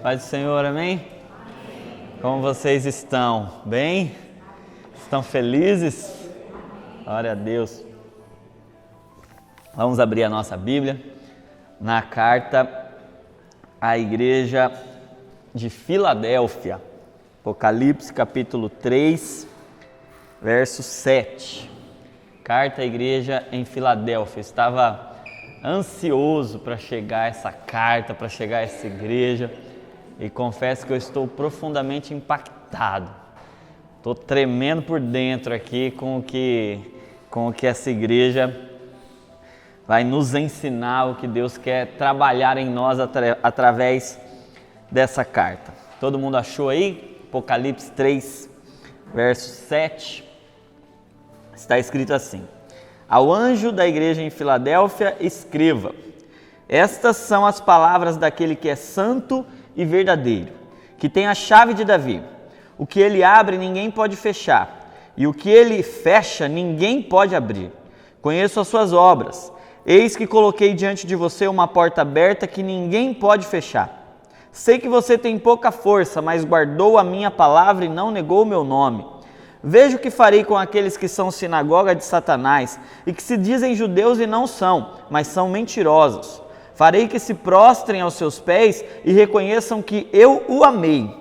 Paz do Senhor, amém? Como vocês estão? Bem? Estão felizes? Glória a Deus. Vamos abrir a nossa Bíblia na carta à igreja de Filadélfia. Apocalipse capítulo 3, verso 7. Carta à igreja em Filadélfia. Estava ansioso para chegar essa carta, para chegar essa igreja. E confesso que eu estou profundamente impactado. Estou tremendo por dentro aqui com o que essa igreja vai nos ensinar, o que Deus quer trabalhar em nós através dessa carta. Todo mundo achou aí? Apocalipse 3, verso 7. Está escrito assim: Ao anjo da igreja em Filadélfia, escreva: Estas são as palavras daquele que é santo e verdadeiro, que tem a chave de Davi. O que ele abre, ninguém pode fechar, e o que ele fecha, ninguém pode abrir. Conheço as suas obras. Eis que coloquei diante de você uma porta aberta que ninguém pode fechar. Sei que você tem pouca força, mas guardou a minha palavra e não negou o meu nome. Veja o que farei com aqueles que são sinagoga de Satanás e que se dizem judeus e não são, mas são mentirosos. Farei que se prostrem aos seus pés e reconheçam que eu o amei.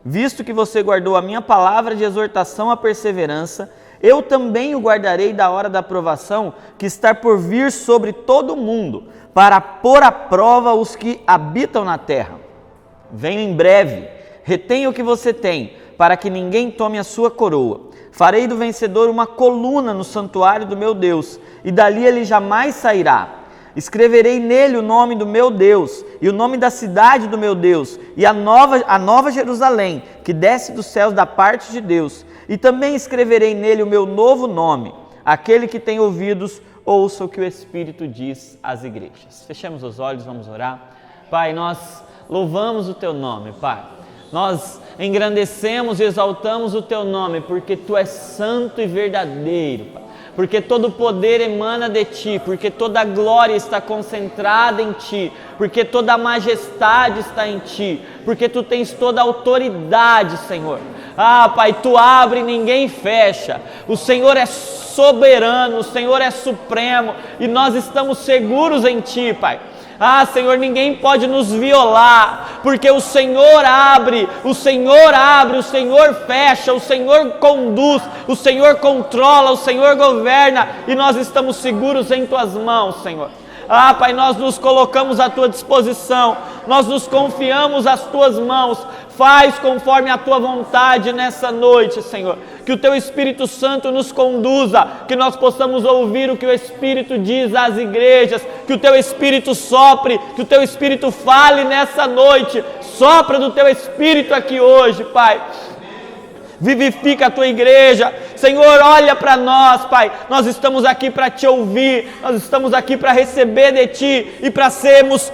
Visto que você guardou a minha palavra de exortação à perseverança, eu também o guardarei da hora da provação que está por vir sobre todo o mundo, para pôr à prova os que habitam na terra. Venho em breve, retenha o que você tem, para que ninguém tome a sua coroa. Farei do vencedor uma coluna no santuário do meu Deus, e dali ele jamais sairá. Escreverei nele o nome do meu Deus, e o nome da cidade do meu Deus, e a nova Jerusalém, que desce dos céus da parte de Deus. E também escreverei nele o meu novo nome. Aquele que tem ouvidos, ouça o que o Espírito diz às igrejas. Fechemos os olhos, vamos orar. Pai, nós louvamos o teu nome, Pai. Nós engrandecemos e exaltamos o teu nome, porque tu és santo e verdadeiro, Pai. Porque todo o poder emana de ti, porque toda a glória está concentrada em ti, porque toda a majestade está em ti, porque tu tens toda a autoridade, Senhor. Ah, Pai, tu abre e ninguém fecha. O Senhor é soberano, o Senhor é supremo e nós estamos seguros em ti, Pai. Ah, Senhor, ninguém pode nos violar, porque o Senhor abre, o Senhor fecha, o Senhor conduz, o Senhor controla, o Senhor governa, e nós estamos seguros em tuas mãos, Senhor. Ah, Pai, nós nos colocamos à tua disposição, nós nos confiamos às tuas mãos. Faz conforme a tua vontade nessa noite, Senhor. Que o teu Espírito Santo nos conduza, que nós possamos ouvir o que o Espírito diz às igrejas, que o teu Espírito sopre, que o teu Espírito fale nessa noite. Sopra do teu Espírito aqui hoje, Pai. Vivifica a tua igreja, Senhor, olha para nós, Pai, nós estamos aqui para te ouvir, nós estamos aqui para receber de ti e para sermos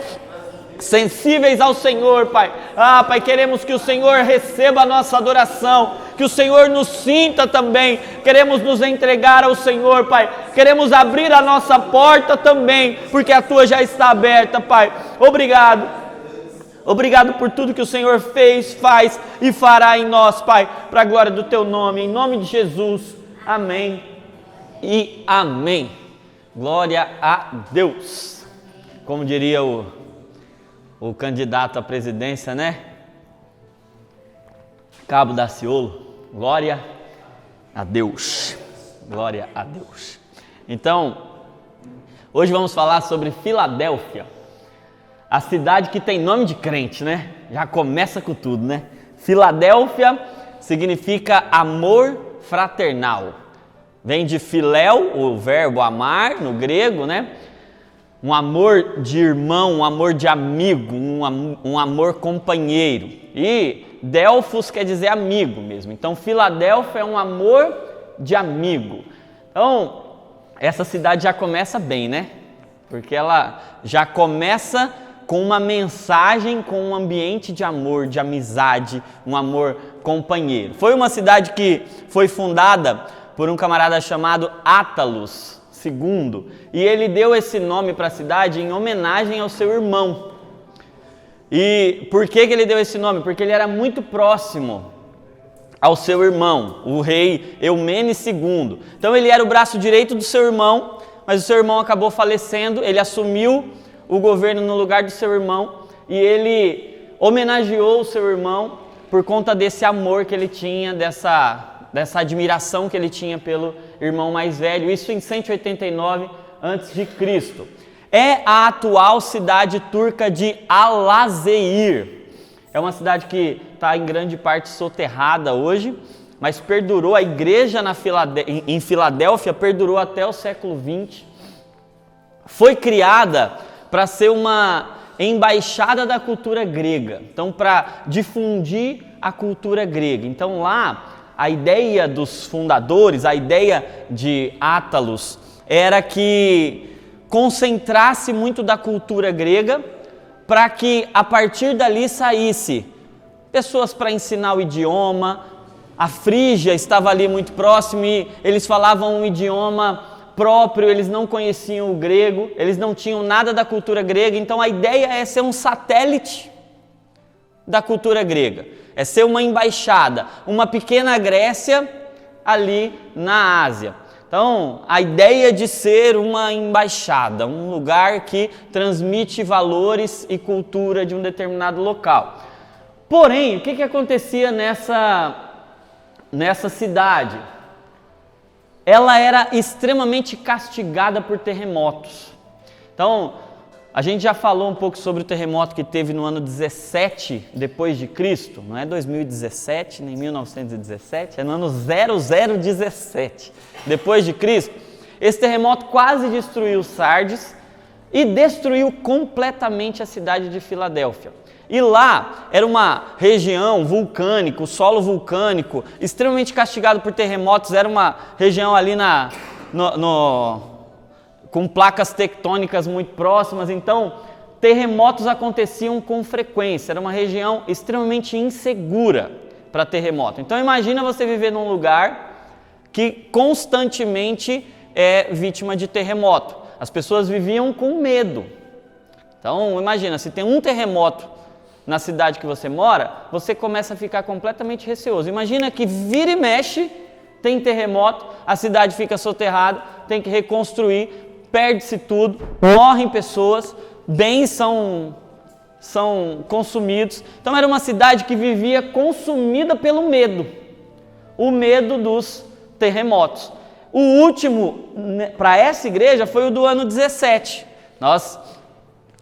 sensíveis ao Senhor, Pai. Ah, Pai, queremos que o Senhor receba a nossa adoração, que o Senhor nos sinta também, queremos nos entregar ao Senhor, Pai, queremos abrir a nossa porta também, porque a tua já está aberta, Pai. Obrigado por tudo que o Senhor fez, faz e fará em nós, Pai, para a glória do teu nome, em nome de Jesus, amém e amém. Glória a Deus. Como diria o candidato à presidência, né? Cabo Daciolo, glória a Deus, glória a Deus. Então, hoje vamos falar sobre Filadélfia, a cidade que tem nome de crente, né? Já começa com tudo, né? Filadélfia significa amor fraternal, vem de filéu, o verbo amar no grego, né? Um amor de irmão, um amor de amigo, um amor companheiro. E Delfos quer dizer amigo mesmo. Então, Filadélfia é um amor de amigo. Então, essa cidade já começa bem, né? Porque ela já começa com uma mensagem, com um ambiente de amor, de amizade, um amor companheiro. Foi uma cidade que foi fundada por um camarada chamado Átalos II, e ele deu esse nome para a cidade em homenagem ao seu irmão. E por que ele deu esse nome? Porque ele era muito próximo ao seu irmão, o rei Eumenes II. Então ele era o braço direito do seu irmão, mas o seu irmão acabou falecendo, ele assumiu o governo no lugar do seu irmão e ele homenageou o seu irmão por conta desse amor que ele tinha, dessa admiração que ele tinha pelo irmão mais velho, isso em 189 a.C. É a atual cidade turca de Alazeir. É uma cidade que está em grande parte soterrada hoje, mas perdurou, a igreja em Filadélfia perdurou até o século XX. Foi criada para ser uma embaixada da cultura grega, então para difundir a cultura grega. Então lá, a ideia dos fundadores, a ideia de Átalos, era que concentrasse muito da cultura grega para que a partir dali saísse pessoas para ensinar o idioma. A Frígia estava ali muito próximo e eles falavam um idioma próprio, eles não conheciam o grego, eles não tinham nada da cultura grega, então a ideia é ser um satélite da cultura grega, é ser uma embaixada, uma pequena Grécia ali na Ásia. Então, a ideia de ser uma embaixada, um lugar que transmite valores e cultura de um determinado local. Porém, o que acontecia nessa cidade? Ela era extremamente castigada por terremotos. Então, a gente já falou um pouco sobre o terremoto que teve no ano 17 depois de Cristo, não é 2017 nem 1917, é no ano 0017 depois de Cristo. Esse terremoto quase destruiu Sardes e destruiu completamente a cidade de Filadélfia. E lá era uma região vulcânica, o solo vulcânico, extremamente castigado por terremotos, era uma região ali com placas tectônicas muito próximas, então terremotos aconteciam com frequência, era uma região extremamente insegura para terremoto. Então imagina você viver num lugar que constantemente é vítima de terremoto. As pessoas viviam com medo. Então imagina, se tem um terremoto na cidade que você mora, você começa a ficar completamente receoso. Imagina que vira e mexe, tem terremoto, a cidade fica soterrada, tem que reconstruir, perde-se tudo, morrem pessoas, bens são consumidos. Então era uma cidade que vivia consumida pelo medo, o medo dos terremotos. O último para essa igreja foi o do ano 17.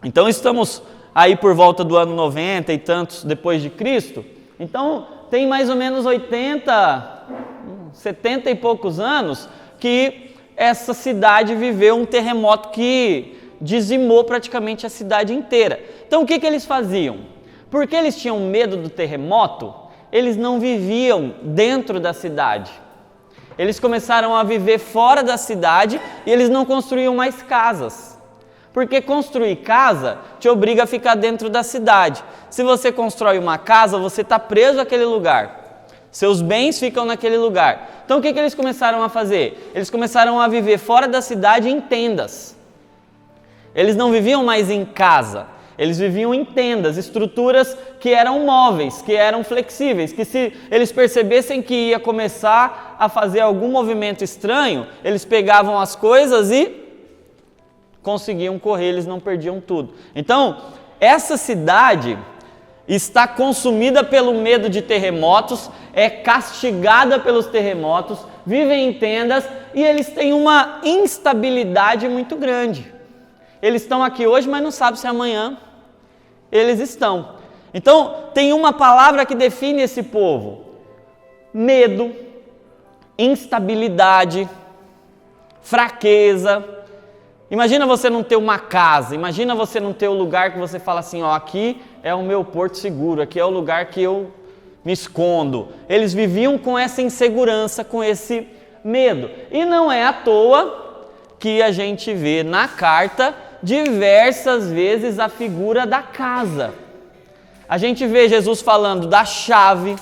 Então estamos aí por volta do ano 90 e tantos depois de Cristo. Então tem mais ou menos 70 e poucos anos que essa cidade viveu um terremoto que dizimou praticamente a cidade inteira. Então o que eles faziam? Porque eles tinham medo do terremoto, eles não viviam dentro da cidade. Eles começaram a viver fora da cidade e eles não construíam mais casas. Porque construir casa te obriga a ficar dentro da cidade. Se você constrói uma casa, você está preso àquele lugar. Seus bens ficam naquele lugar. Então o que eles começaram a fazer? Eles começaram a viver fora da cidade em tendas. Eles não viviam mais em casa. Eles viviam em tendas, estruturas que eram móveis, que eram flexíveis, que se eles percebessem que ia começar a fazer algum movimento estranho, eles pegavam as coisas e conseguiam correr, eles não perdiam tudo. Então, essa cidade está consumida pelo medo de terremotos, é castigada pelos terremotos, vivem em tendas e eles têm uma instabilidade muito grande. Eles estão aqui hoje, mas não sabem se amanhã eles estão. Então, tem uma palavra que define esse povo: medo, instabilidade, fraqueza. Imagina você não ter uma casa, imagina você não ter o lugar que você fala assim, aqui é o meu porto seguro, aqui é o lugar que eu me escondo. Eles viviam com essa insegurança, com esse medo. E não é à toa que a gente vê na carta diversas vezes a figura da casa. A gente vê Jesus falando da chave,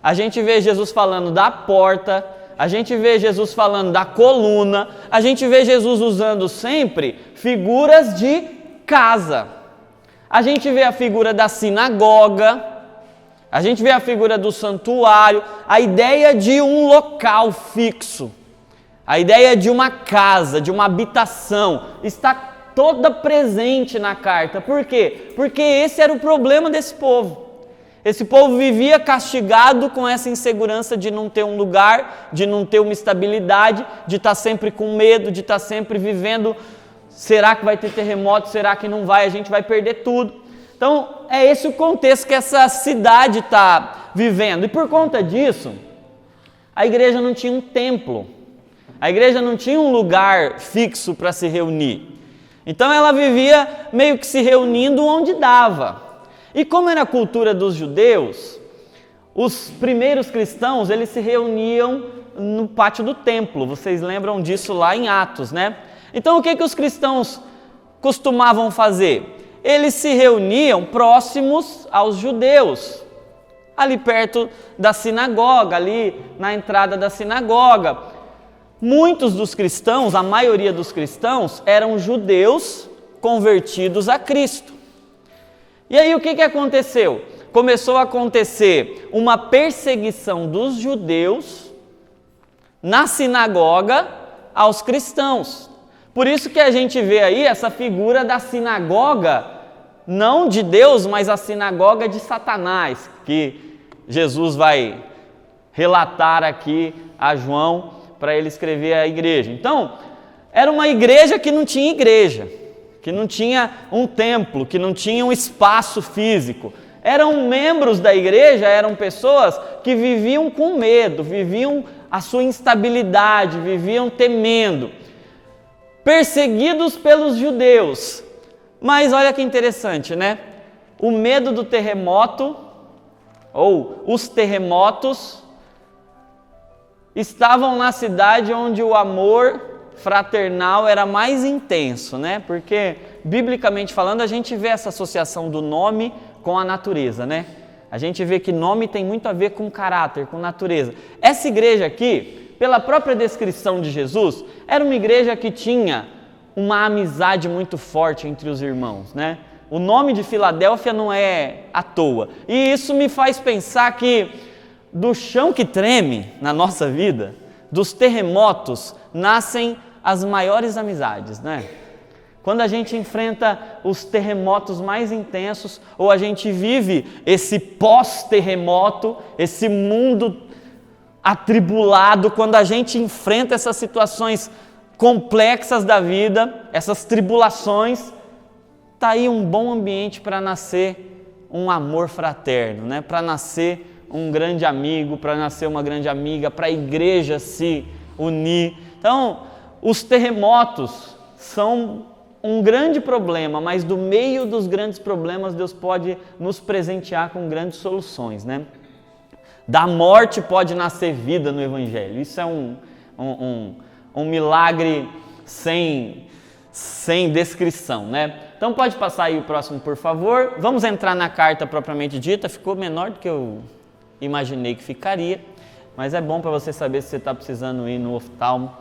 a gente vê Jesus falando da porta, a gente vê Jesus falando da coluna, a gente vê Jesus usando sempre figuras de casa. A gente vê a figura da sinagoga, a gente vê a figura do santuário, a ideia de um local fixo, a ideia de uma casa, de uma habitação, está toda presente na carta. Por quê? Porque esse era o problema desse povo. Esse povo vivia castigado com essa insegurança de não ter um lugar, de não ter uma estabilidade, de estar sempre com medo, de estar sempre vivendo, será que vai ter terremoto, será que não vai, a gente vai perder tudo. Então, é esse o contexto que essa cidade está vivendo. E por conta disso, a igreja não tinha um templo, a igreja não tinha um lugar fixo para se reunir. Então, ela vivia meio que se reunindo onde dava. E como era a cultura dos judeus, os primeiros cristãos, eles se reuniam no pátio do templo. Vocês lembram disso lá em Atos, né? Então, o que os cristãos costumavam fazer? Eles se reuniam próximos aos judeus, ali perto da sinagoga, ali na entrada da sinagoga. Muitos dos cristãos, a maioria dos cristãos, eram judeus convertidos a Cristo. E aí o que aconteceu? Começou a acontecer uma perseguição dos judeus na sinagoga aos cristãos. Por isso que a gente vê aí essa figura da sinagoga, não de Deus, mas a sinagoga de Satanás, que Jesus vai relatar aqui a João para ele escrever a igreja. Então, era uma igreja que não tinha igreja, que não tinha um templo, que não tinha um espaço físico. Eram membros da igreja, eram pessoas que viviam com medo, viviam a sua instabilidade, viviam temendo, perseguidos pelos judeus. Mas olha que interessante, né? O medo do terremoto, ou os terremotos, estavam na cidade onde o amor fraternal era mais intenso, né? Porque, biblicamente falando, a gente vê essa associação do nome com a natureza, né? A gente vê que nome tem muito a ver com caráter, com natureza. Essa igreja aqui, pela própria descrição de Jesus, era uma igreja que tinha uma amizade muito forte entre os irmãos, né? O nome de Filadélfia não é à toa. E isso me faz pensar que do chão que treme na nossa vida, dos terremotos, nascem as maiores amizades, né? Quando a gente enfrenta os terremotos mais intensos, ou a gente vive esse pós-terremoto, esse mundo atribulado, quando a gente enfrenta essas situações complexas da vida, essas tribulações, está aí um bom ambiente para nascer um amor fraterno, né? Para nascer um grande amigo, para nascer uma grande amiga, para a igreja se unir. Então, os terremotos são um grande problema, mas do meio dos grandes problemas, Deus pode nos presentear com grandes soluções, né? Da morte pode nascer vida no Evangelho. Isso é um milagre sem descrição, né? Então pode passar aí o próximo, por favor. Vamos entrar na carta propriamente dita. Ficou menor do que eu imaginei que ficaria, mas é bom para você saber se você está precisando ir no oftalmo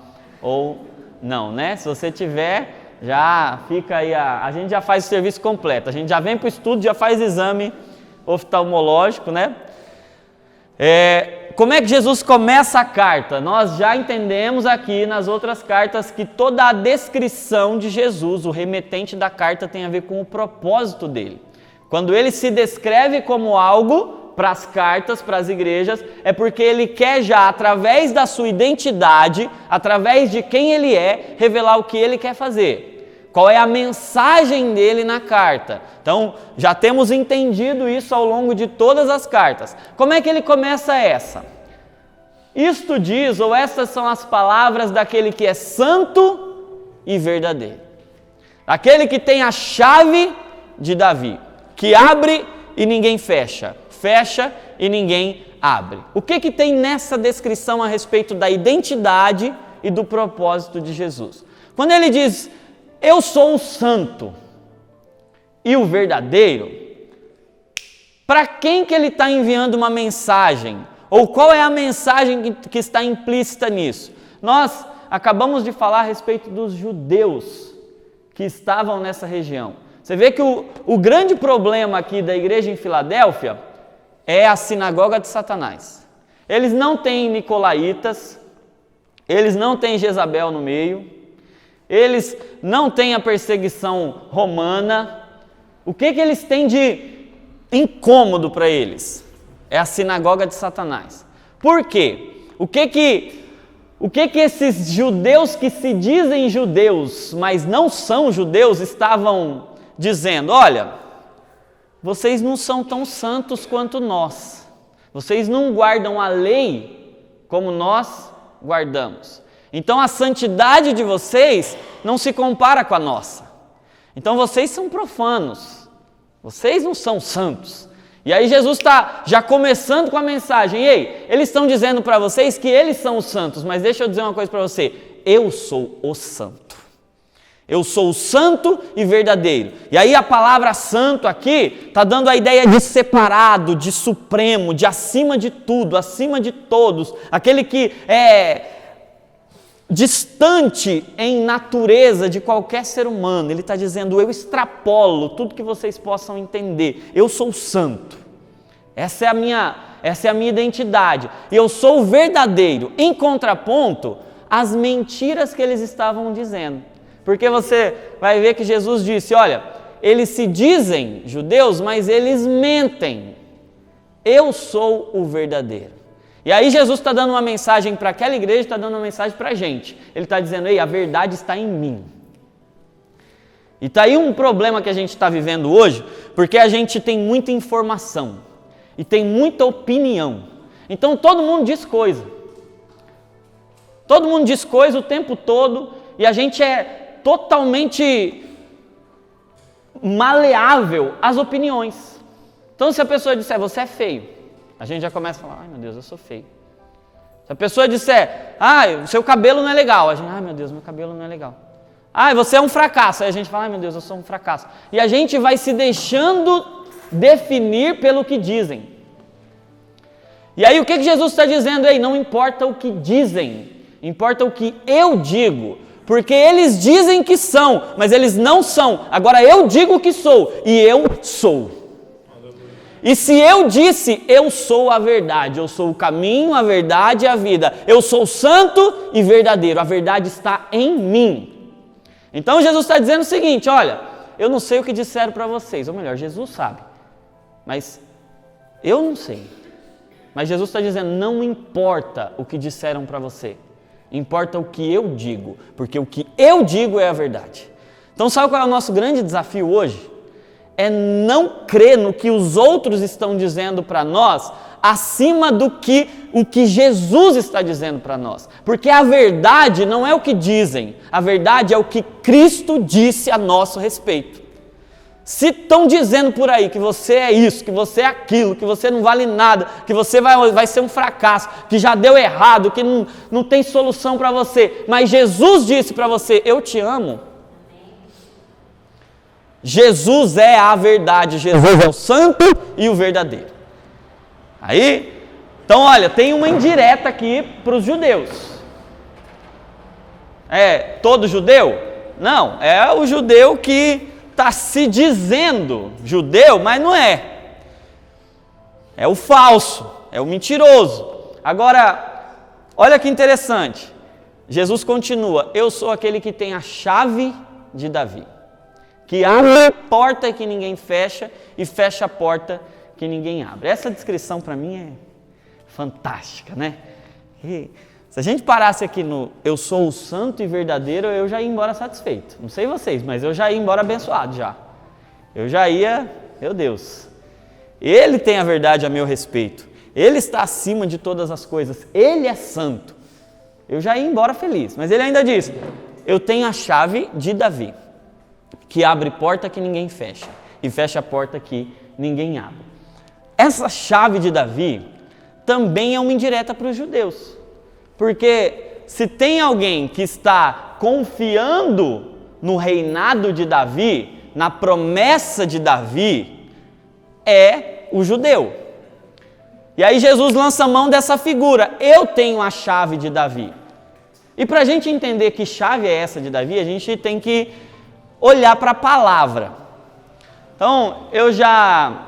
ou não, né? Se você tiver, já fica aí, a gente já faz o serviço completo, a gente já vem para o estudo, já faz exame oftalmológico, né? Como é que Jesus começa a carta? Nós já entendemos aqui nas outras cartas que toda a descrição de Jesus, o remetente da carta, tem a ver com o propósito dele. Quando ele se descreve como algo para as cartas, para as igrejas, é porque ele quer já, através da sua identidade, através de quem ele é, revelar o que ele quer fazer. Qual é a mensagem dele na carta? Então, já temos entendido isso ao longo de todas as cartas. Como é que ele começa essa? Isto diz, ou essas são as palavras daquele que é santo e verdadeiro. Aquele que tem a chave de Davi, que abre e ninguém fecha, fecha e ninguém abre. O que tem nessa descrição a respeito da identidade e do propósito de Jesus? Quando ele diz, eu sou o santo e o verdadeiro, para quem que ele está enviando uma mensagem? Ou qual é a mensagem que está implícita nisso? Nós acabamos de falar a respeito dos judeus que estavam nessa região. Você vê que o grande problema aqui da igreja em Filadélfia é a sinagoga de Satanás. Eles não têm nicolaítas, eles não têm Jezabel no meio, eles não têm a perseguição romana. O que eles têm de incômodo para eles? É a sinagoga de Satanás. Por quê? O que esses judeus que se dizem judeus, mas não são judeus, estavam dizendo? Olha, vocês não são tão santos quanto nós. Vocês não guardam a lei como nós guardamos. Então a santidade de vocês não se compara com a nossa. Então vocês são profanos. Vocês não são santos. E aí Jesus está já começando com a mensagem. Ei, eles estão dizendo para vocês que eles são os santos, mas deixa eu dizer uma coisa para você. Eu sou o santo. Eu sou o santo e verdadeiro. E aí a palavra santo aqui está dando a ideia de separado, de supremo, de acima de tudo, acima de todos. Aquele que é distante em natureza de qualquer ser humano. Ele está dizendo, eu extrapolo tudo que vocês possam entender. Eu sou santo. Essa é a minha identidade. E eu sou o verdadeiro. Em contraponto às mentiras que eles estavam dizendo. Porque você vai ver que Jesus disse, olha, eles se dizem judeus, mas eles mentem. Eu sou o verdadeiro. E aí Jesus está dando uma mensagem para aquela igreja, está dando uma mensagem para a gente. Ele está dizendo, ei, a verdade está em mim. E está aí um problema que a gente está vivendo hoje, porque a gente tem muita informação e tem muita opinião. Então todo mundo diz coisa. Todo mundo diz coisa o tempo todo e a gente é totalmente maleável às opiniões. Então se a pessoa disser, você é feio, a gente já começa a falar, ai meu Deus, eu sou feio. Se a pessoa disser, o seu cabelo não é legal, a gente, ai meu Deus, meu cabelo não é legal. Você é um fracasso, aí a gente fala, ai meu Deus, eu sou um fracasso. E a gente vai se deixando definir pelo que dizem. E aí o que Jesus está dizendo? Ei, não importa o que dizem, importa o que eu digo. Porque eles dizem que são, mas eles não são. Agora eu digo que sou, e eu sou. E se eu disse, eu sou a verdade, eu sou o caminho, a verdade e a vida, eu sou santo e verdadeiro, a verdade está em mim. Então Jesus está dizendo o seguinte, olha, eu não sei o que disseram para vocês, ou melhor, Jesus sabe, mas eu não sei. Mas Jesus está dizendo, não importa o que disseram para você, importa o que eu digo, porque o que eu digo é a verdade. Então sabe qual é o nosso grande desafio hoje? É não crer no que os outros estão dizendo para nós, acima do que o que Jesus está dizendo para nós. Porque a verdade não é o que dizem, a verdade é o que Cristo disse a nosso respeito. Se estão dizendo por aí que você é isso, que você é aquilo, que você não vale nada, que você vai ser um fracasso, que já deu errado, que não tem solução para você, mas Jesus disse para você, eu te amo. Jesus é a verdade, Jesus é o santo e o verdadeiro. Aí, então olha, tem uma indireta aqui para os judeus. É todo judeu? Não, é o judeu que está se dizendo judeu, mas não é. É o falso, é o mentiroso. Agora, olha que interessante. Jesus continua, eu sou aquele que tem a chave de Davi. Que abre a porta que ninguém fecha e fecha a porta que ninguém abre. Essa descrição para mim é fantástica, né? E se a gente parasse aqui no eu sou o santo e verdadeiro, eu já ia embora satisfeito. Não sei vocês, mas eu já ia embora abençoado já. Eu já ia, meu Deus, Ele tem a verdade a meu respeito. Ele está acima de todas as coisas. Ele é santo. Eu já ia embora feliz. Mas ele ainda diz, eu tenho a chave de Davi, que abre porta que ninguém fecha e fecha a porta que ninguém abre. Essa chave de Davi também é uma indireta para os judeus, porque se tem alguém que está confiando no reinado de Davi, na promessa de Davi, é o judeu. E aí Jesus lança mão dessa figura, eu tenho a chave de Davi. E para a gente entender que chave é essa de Davi, a gente tem que olhar para a palavra. Então, eu já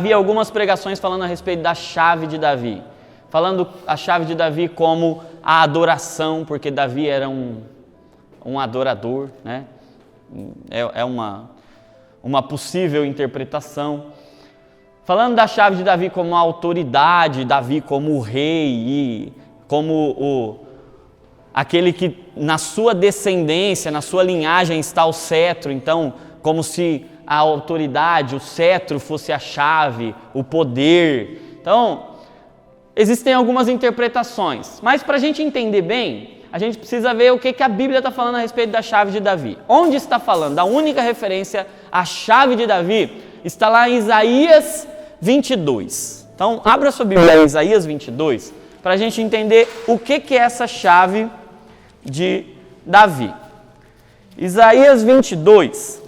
vi algumas pregações falando a respeito da chave de Davi. Falando a chave de Davi como a adoração, porque Davi era um adorador, né? É uma possível interpretação. Falando da chave de Davi como a autoridade, Davi como o rei e como aquele que na sua descendência, na sua linhagem está o cetro, então como se a autoridade, o cetro fosse a chave, o poder. Então, existem algumas interpretações, mas para a gente entender bem, a gente precisa ver o que a Bíblia está falando a respeito da chave de Davi. Onde está falando? A única referência à chave de Davi está lá em Isaías 22. Então, abra sua Bíblia em Isaías 22, para a gente entender o que é essa chave de Davi. Isaías 22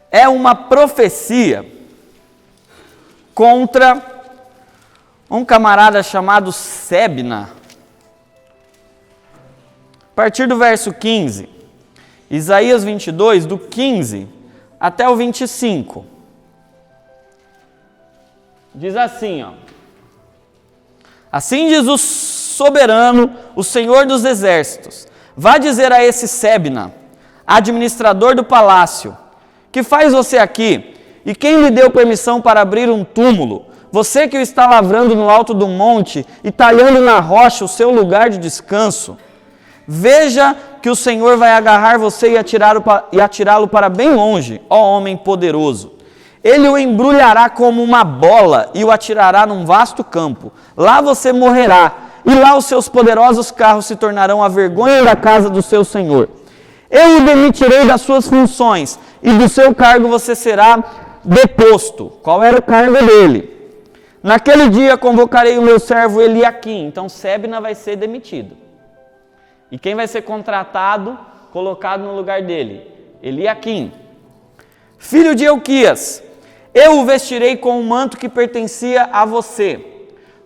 é uma profecia contra um camarada chamado Sebna. A partir do verso 15, Isaías 22, do 15 até o 25. Diz assim, ó. Assim diz o soberano, o Senhor dos exércitos: vá dizer a esse Sebna, administrador do palácio: que faz você aqui? E quem lhe deu permissão para abrir um túmulo? Você que o está lavrando no alto do monte e talhando na rocha o seu lugar de descanso. Veja que o Senhor vai agarrar você e atirá-lo para bem longe, ó homem poderoso. Ele o embrulhará como uma bola e o atirará num vasto campo. Lá você morrerá, e lá os seus poderosos carros se tornarão a vergonha da casa do seu Senhor. Eu o demitirei das suas funções, e do seu cargo você será deposto. Qual era o cargo dele? Naquele dia convocarei o meu servo Eliaquim. Então Sebna vai ser demitido. E quem vai ser contratado, colocado no lugar dele? Eliaquim, filho de Elquias. Eu o vestirei com um manto que pertencia a você.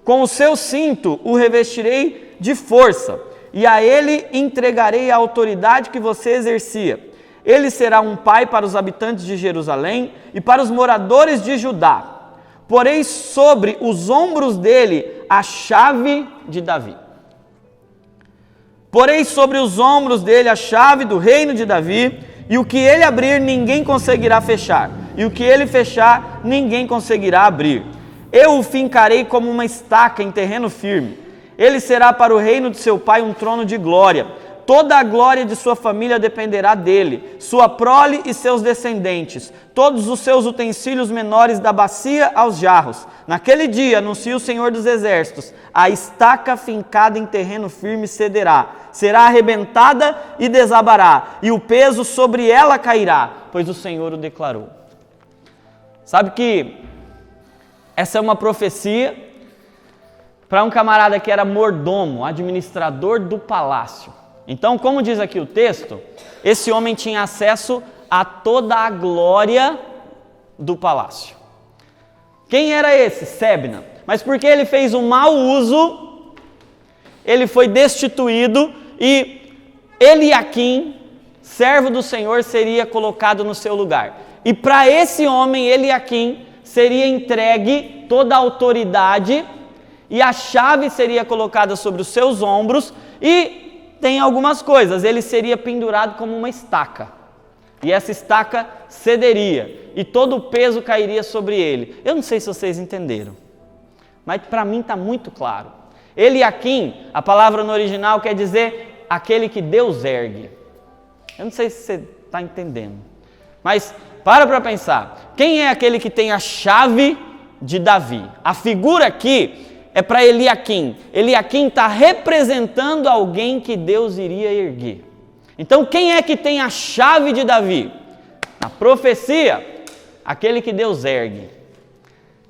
Com o seu cinto o revestirei de força, e a ele entregarei a autoridade que você exercia. Ele será um pai para os habitantes de Jerusalém e para os moradores de Judá. Porei sobre os ombros dele a chave de Davi. Porei sobre os ombros dele a chave do reino de Davi, e o que ele abrir ninguém conseguirá fechar, e o que ele fechar ninguém conseguirá abrir. Eu o fincarei como uma estaca em terreno firme. Ele será para o reino de seu pai um trono de glória. Toda a glória de sua família dependerá dele, sua prole e seus descendentes, todos os seus utensílios menores da bacia aos jarros. Naquele dia, anuncia o Senhor dos Exércitos, a estaca fincada em terreno firme cederá, será arrebentada e desabará, e o peso sobre ela cairá, pois o Senhor o declarou. Sabe que essa é uma profecia para um camarada que era mordomo, administrador do palácio. Então, como diz aqui o texto, esse homem tinha acesso a toda a glória do palácio. Quem era esse? Sebna. Mas porque ele fez um mau uso, ele foi destituído e Eliaquim, servo do Senhor, seria colocado no seu lugar. E para esse homem, Eliaquim, seria entregue toda a autoridade e a chave seria colocada sobre os seus ombros e tem algumas coisas, ele seria pendurado como uma estaca, e essa estaca cederia, e todo o peso cairia sobre ele. Eu não sei se vocês entenderam, mas para mim está muito claro. Eliaquim, a palavra no original quer dizer aquele que Deus ergue. Eu não sei se você está entendendo, mas para pensar, quem é aquele que tem a chave de Davi? A figura aqui é para Eliaquim. Eliaquim está representando alguém que Deus iria erguer. Então, quem é que tem a chave de Davi? Na profecia, aquele que Deus ergue.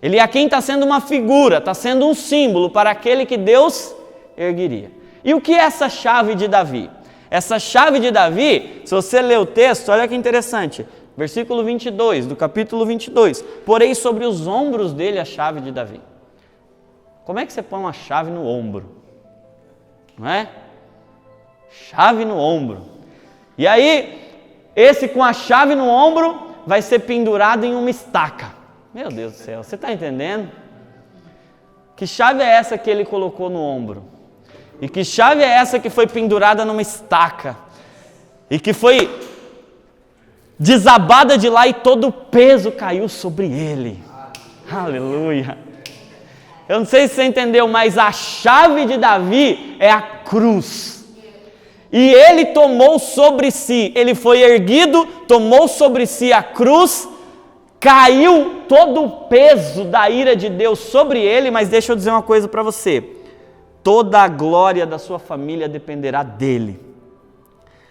Eliaquim está sendo uma figura, está sendo um símbolo para aquele que Deus ergueria. E o que é essa chave de Davi? Essa chave de Davi, se você ler o texto, olha que interessante. Versículo 22, do capítulo 22. Porei sobre os ombros dele a chave de Davi. Como é que você põe uma chave no ombro? Não é? Chave no ombro. E aí, esse com a chave no ombro vai ser pendurado em uma estaca. Meu Deus do céu, você está entendendo? Que chave é essa que ele colocou no ombro? E que chave é essa que foi pendurada numa estaca? E que foi desabada de lá e todo o peso caiu sobre ele. Aleluia. Eu não sei se você entendeu, mas a chave de Davi é a cruz. E ele tomou sobre si, ele foi erguido, tomou sobre si a cruz, caiu todo o peso da ira de Deus sobre ele, mas deixa eu dizer uma coisa para você. Toda a glória da sua família dependerá dele.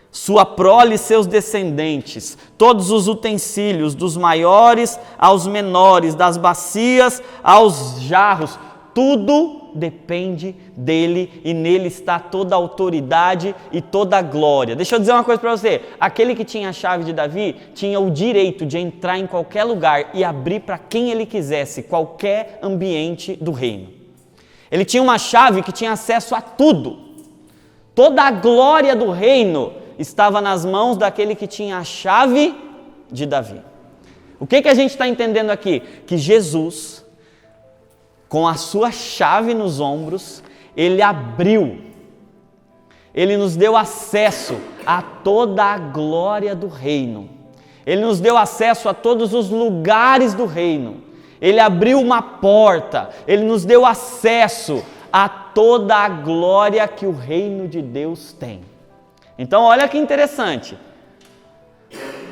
Sua prole e seus descendentes, todos os utensílios, dos maiores aos menores, das bacias aos jarros, tudo depende dele e nele está toda a autoridade e toda a glória. Deixa eu dizer uma coisa para você, aquele que tinha a chave de Davi tinha o direito de entrar em qualquer lugar e abrir para quem ele quisesse, qualquer ambiente do reino. Ele tinha uma chave que tinha acesso a tudo, toda a glória do reino estava nas mãos daquele que tinha a chave de Davi. O que a gente está entendendo aqui? Que Jesus, com a sua chave nos ombros, ele abriu, ele nos deu acesso a toda a glória do reino, ele nos deu acesso a todos os lugares do reino, ele abriu uma porta, ele nos deu acesso a toda a glória que o reino de Deus tem. Então olha que interessante,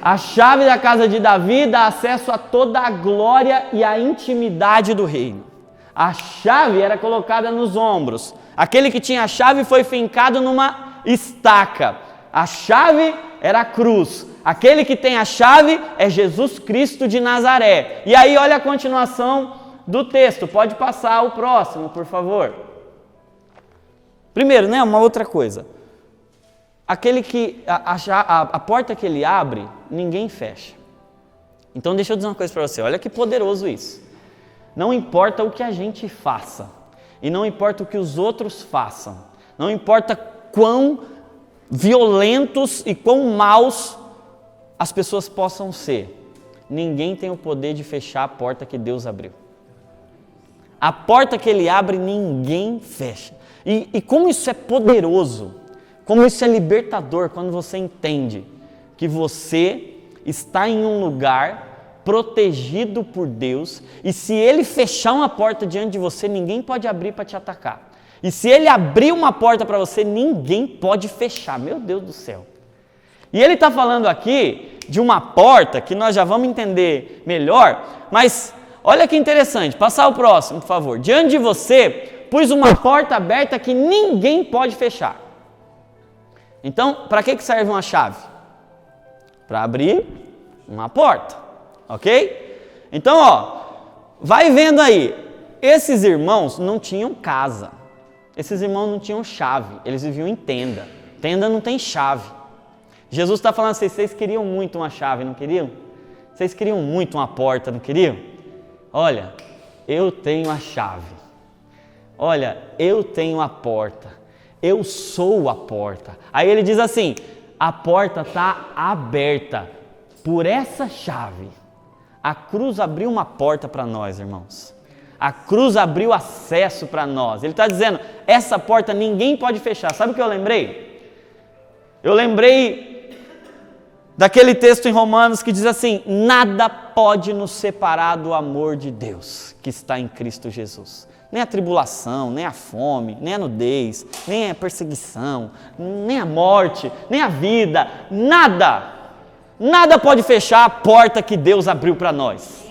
a chave da casa de Davi dá acesso a toda a glória e a intimidade do reino. A chave era colocada nos ombros, aquele que tinha a chave foi fincado numa estaca, a chave era a cruz, aquele que tem a chave é Jesus Cristo de Nazaré. E aí olha a continuação do texto, pode passar o próximo, por favor. Primeiro, né, uma outra coisa. Aquele que, a porta que ele abre, ninguém fecha. Então deixa eu dizer uma coisa para você, olha que poderoso isso. Não importa o que a gente faça, e não importa o que os outros façam, não importa quão violentos e quão maus as pessoas possam ser, ninguém tem o poder de fechar a porta que Deus abriu. A porta que ele abre, ninguém fecha. E como isso é poderoso, como isso é libertador quando você entende que você está em um lugar protegido por Deus e se Ele fechar uma porta diante de você, ninguém pode abrir para te atacar. E se Ele abrir uma porta para você, ninguém pode fechar. Meu Deus do céu. E Ele está falando aqui de uma porta que nós já vamos entender melhor, mas olha que interessante, passar o próximo, por favor. Diante de você, pus uma porta aberta que ninguém pode fechar. Então, para que serve uma chave? Para abrir uma porta, ok? Então, ó, vai vendo aí, esses irmãos não tinham casa, esses irmãos não tinham chave, eles viviam em tenda, tenda não tem chave. Jesus está falando assim, vocês queriam muito uma chave, não queriam? Vocês queriam muito uma porta, não queriam? Olha, eu tenho a chave, olha, eu tenho a porta. Eu sou a porta. Aí ele diz assim, a porta está aberta por essa chave. A cruz abriu uma porta para nós, irmãos. A cruz abriu acesso para nós. Ele está dizendo, essa porta ninguém pode fechar. Sabe o que eu lembrei? Eu lembrei daquele texto em Romanos que diz assim, nada pode nos separar do amor de Deus que está em Cristo Jesus. Nem a tribulação, nem a fome, nem a nudez, nem a perseguição, nem a morte, nem a vida, nada. Nada pode fechar a porta que Deus abriu para nós.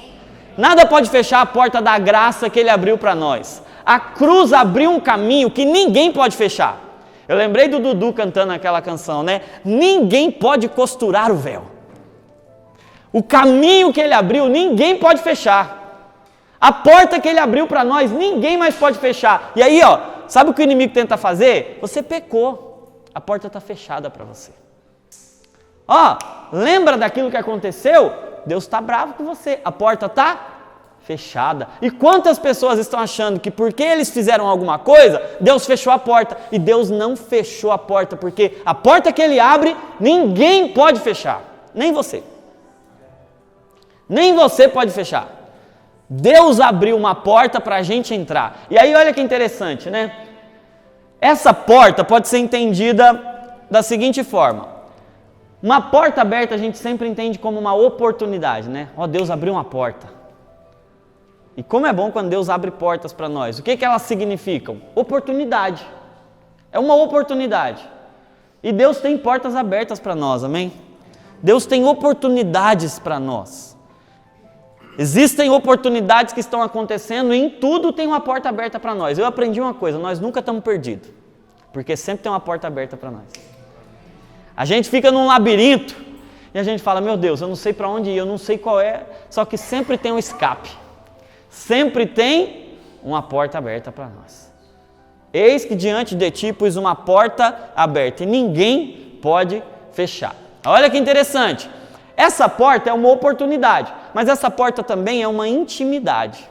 Nada pode fechar a porta da graça que Ele abriu para nós. A cruz abriu um caminho que ninguém pode fechar. Eu lembrei do Dudu cantando aquela canção, né? Ninguém pode costurar o véu. O caminho que Ele abriu, ninguém pode fechar. A porta que Ele abriu para nós, ninguém mais pode fechar. E aí, ó, sabe o que o inimigo tenta fazer? Você pecou, a porta está fechada para você. Ó, lembra daquilo que aconteceu? Deus está bravo com você, a porta está fechada. E quantas pessoas estão achando que porque eles fizeram alguma coisa, Deus fechou a porta. E Deus não fechou a porta, porque a porta que Ele abre, ninguém pode fechar, nem você. Nem você pode fechar. Deus abriu uma porta para a gente entrar. E aí olha que interessante, né? Essa porta pode ser entendida da seguinte forma. Uma porta aberta a gente sempre entende como uma oportunidade, né? Ó, Deus abriu uma porta. E como é bom quando Deus abre portas para nós. O que elas significam? Oportunidade. É uma oportunidade. E Deus tem portas abertas para nós, amém? Deus tem oportunidades para nós. Existem oportunidades que estão acontecendo e em tudo tem uma porta aberta para nós. Eu aprendi uma coisa, nós nunca estamos perdidos. Porque sempre tem uma porta aberta para nós. A gente fica num labirinto e a gente fala, meu Deus, eu não sei para onde ir, eu não sei qual é, só que sempre tem um escape. Sempre tem uma porta aberta para nós. Eis que diante de ti pus uma porta aberta e ninguém pode fechar. Olha que interessante. Essa porta é uma oportunidade, mas essa porta também é uma intimidade.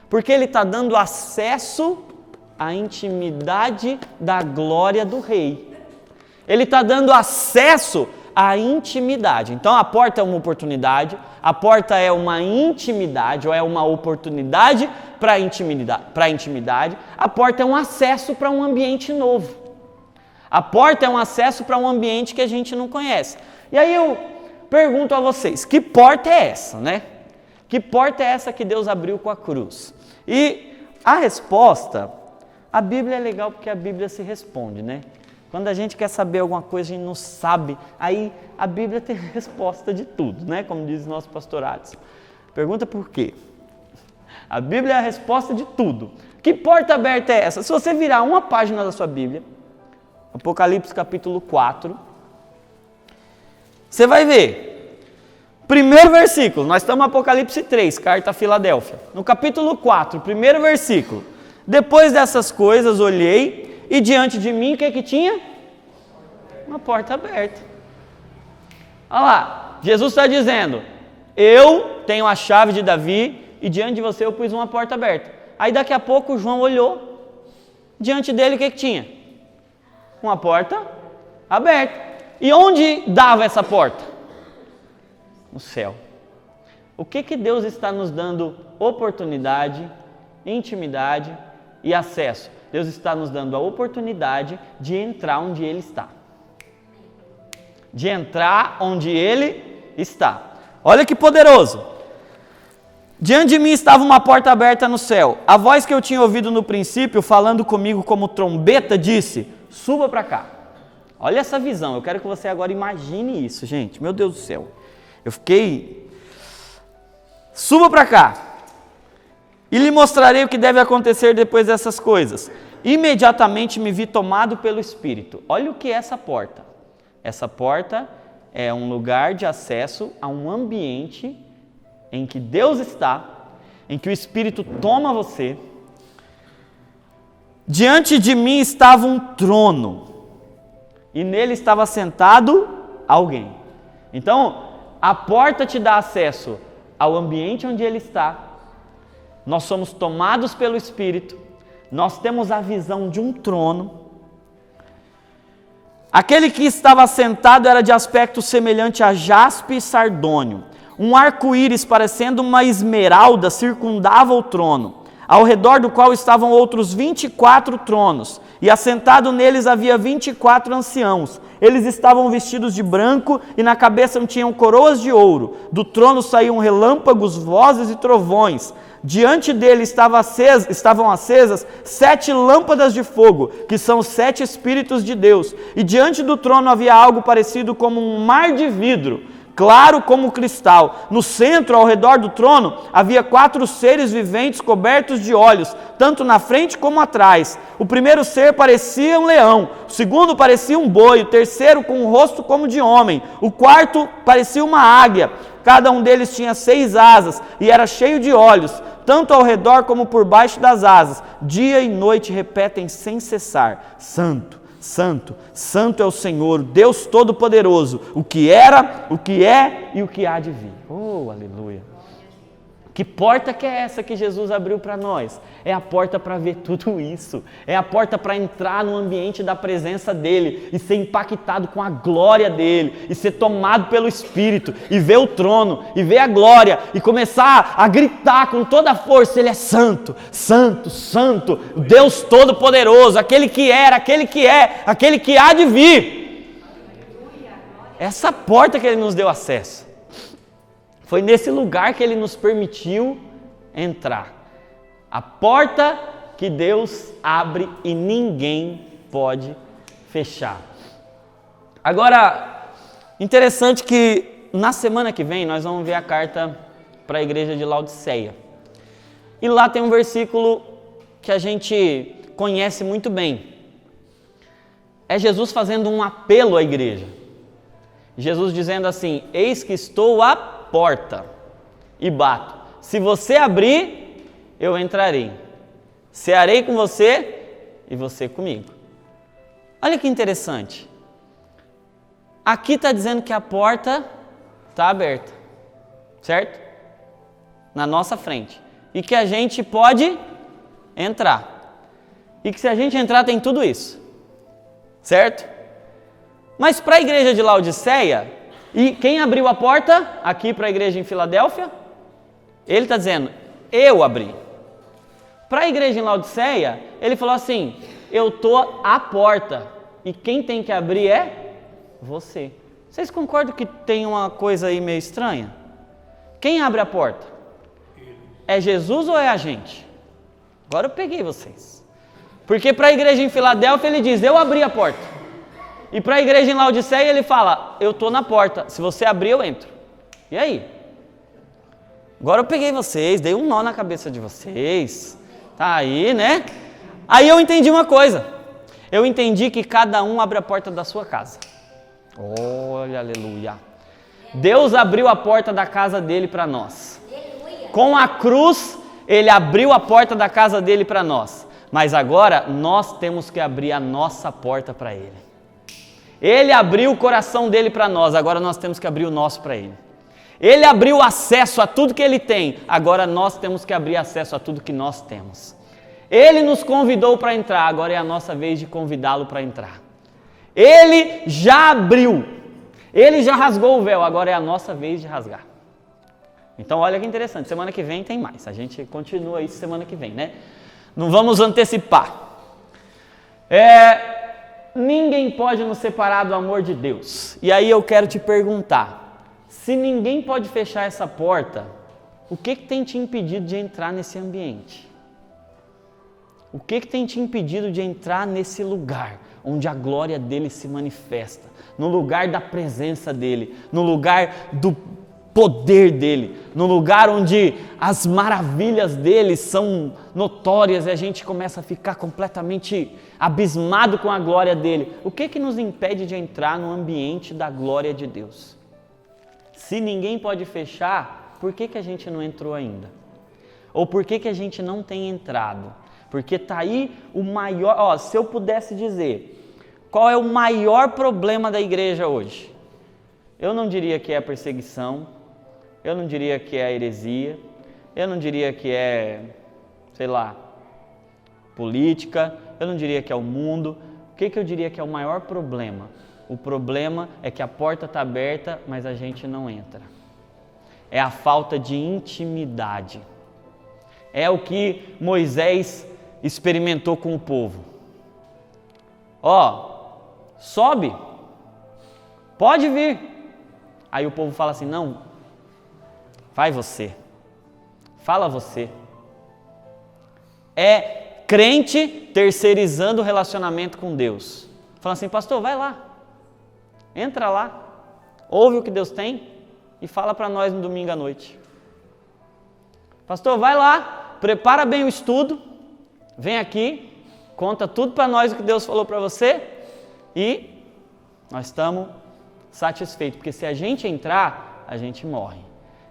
Porque ele está dando acesso à intimidade da glória do rei. Ele está dando acesso à intimidade. Então a porta é uma oportunidade, a porta é uma intimidade, ou é uma oportunidade para a intimidade, a porta é um acesso para um ambiente novo. A porta é um acesso para um ambiente que a gente não conhece. E aí eu pergunto a vocês, que porta é essa, né? Que porta é essa que Deus abriu com a cruz? E a resposta, a Bíblia é legal porque a Bíblia se responde, né? Quando a gente quer saber alguma coisa, a gente não sabe, aí a Bíblia tem resposta de tudo, né? Como diz o nosso pastorado. Pergunta por quê? A Bíblia é a resposta de tudo. Que porta aberta é essa? Se você virar uma página da sua Bíblia, Apocalipse capítulo 4, você vai ver, primeiro versículo, nós estamos no Apocalipse 3, carta a Filadélfia. No capítulo 4, primeiro versículo. Depois dessas coisas, olhei e diante de mim, o que tinha? Uma porta aberta. Olha lá, Jesus está dizendo, eu tenho a chave de Davi e diante de você eu pus uma porta aberta. Aí daqui a pouco João olhou, diante dele o que tinha? Uma porta aberta. E onde dava essa porta? No céu. O que Deus está nos dando oportunidade, intimidade e acesso? Deus está nos dando a oportunidade de entrar onde Ele está. De entrar onde Ele está. Olha que poderoso. Diante de mim estava uma porta aberta no céu. A voz que eu tinha ouvido no princípio, falando comigo como trombeta, disse, suba para cá. Olha essa visão, eu quero que você agora imagine isso, gente. Meu Deus do céu. Eu fiquei... Suba para cá. E lhe mostrarei o que deve acontecer depois dessas coisas. Imediatamente me vi tomado pelo Espírito. Olha o que é essa porta. Essa porta é um lugar de acesso a um ambiente em que Deus está, em que o Espírito toma você. Diante de mim estava um trono. E nele estava sentado alguém. Então, a porta te dá acesso ao ambiente onde ele está. Nós somos tomados pelo Espírito. Nós temos a visão de um trono. Aquele que estava sentado era de aspecto semelhante a jaspe e sardônio. Um arco-íris parecendo uma esmeralda circundava o trono, ao redor do qual estavam outros 24 tronos, e assentado neles havia 24 anciãos. Eles estavam vestidos de branco e na cabeça tinham coroas de ouro. Do trono saíam relâmpagos, vozes e trovões. Diante dele estavam acesas 7 lâmpadas de fogo, que são os 7 Espíritos de Deus. E diante do trono havia algo parecido como um mar de vidro, claro como cristal. No centro, ao redor do trono, havia 4 seres viventes cobertos de olhos, tanto na frente como atrás. O primeiro ser parecia um leão, o segundo parecia um boi, o terceiro com um rosto como de homem, o quarto parecia uma águia. Cada um deles tinha 6 asas e era cheio de olhos, tanto ao redor como por baixo das asas. Dia e noite repetem sem cessar: Santo, Santo, Santo é o Senhor, Deus Todo-Poderoso, o que era, o que é e o que há de vir. Oh, aleluia! Que porta que é essa que Jesus abriu para nós? É a porta para ver tudo isso. É a porta para entrar no ambiente da presença dEle e ser impactado com a glória dEle e ser tomado pelo Espírito e ver o trono e ver a glória e começar a gritar com toda a força: Ele é santo, santo, santo, o Deus Todo-Poderoso, aquele que era, aquele que é, aquele que há de vir. Essa porta que Ele nos deu acesso. Foi nesse lugar que Ele nos permitiu entrar. A porta que Deus abre e ninguém pode fechar. Agora, interessante que na semana que vem nós vamos ver a carta para a igreja de Laodiceia. E lá tem um versículo que a gente conhece muito bem. É Jesus fazendo um apelo à igreja. Jesus dizendo assim: eis que estou à porta e bato. Se você abrir, eu entrarei. Cearei com você e você comigo. Olha que interessante. Aqui está dizendo que a porta está aberta, certo? Na nossa frente. E que a gente pode entrar. E que se a gente entrar tem tudo isso, certo? Mas para a igreja de Laodiceia, e quem abriu a porta aqui para a igreja em Filadélfia? Ele está dizendo: eu abri. Para a igreja em Laodiceia, ele falou assim: eu estou à porta e quem tem que abrir é você. Vocês concordam que tem uma coisa aí meio estranha? Quem abre a porta? É Jesus ou é a gente? Agora eu peguei vocês. Porque para a igreja em Filadélfia ele diz: eu abri a porta. E para a igreja em Laodiceia ele fala: eu estou na porta, se você abrir eu entro. E aí? Agora eu peguei vocês, dei um nó na cabeça de vocês. Tá aí, né? Aí eu entendi uma coisa. Eu entendi que cada um abre a porta da sua casa. Olha, aleluia. Deus abriu a porta da casa dele para nós. Com a cruz, ele abriu a porta da casa dele para nós. Mas agora nós temos que abrir a nossa porta para ele. Ele abriu o coração dele para nós, agora nós temos que abrir o nosso para ele. Ele abriu acesso a tudo que ele tem, agora nós temos que abrir acesso a tudo que nós temos. Ele nos convidou para entrar, agora é a nossa vez de convidá-lo para entrar. Ele já abriu, ele já rasgou o véu, agora é a nossa vez de rasgar. Então olha que interessante, semana que vem tem mais, a gente continua isso semana que vem, né? Não vamos antecipar. Ninguém pode nos separar do amor de Deus. E aí eu quero te perguntar, se ninguém pode fechar essa porta, o que tem te impedido de entrar nesse ambiente? O que tem te impedido de entrar nesse lugar onde a glória dele se manifesta? No lugar da presença dele, no lugar do poder dele, no lugar onde as maravilhas dele são notórias e a gente começa a ficar completamente abismado com a glória dele. O que nos impede de entrar no ambiente da glória de Deus? Se ninguém pode fechar, por que a gente não entrou ainda? Ou por que a gente não tem entrado? Porque está aí o maior... se eu pudesse dizer, qual é o maior problema da igreja hoje? Eu não diria que é a perseguição, eu não diria que é a heresia, eu não diria que é, política, eu não diria que é o mundo. O que eu diria que é o maior problema? O problema é que a porta está aberta, mas a gente não entra. É a falta de intimidade. É o que Moisés experimentou com o povo. Sobe, pode vir. Aí o povo fala assim: não, vai você, fala você. É crente terceirizando o relacionamento com Deus. Fala assim: pastor, vai lá, entra lá, ouve o que Deus tem e fala para nós no domingo à noite. Pastor, vai lá, prepara bem o estudo, vem aqui, conta tudo para nós o que Deus falou para você e nós estamos satisfeitos, porque se a gente entrar, a gente morre.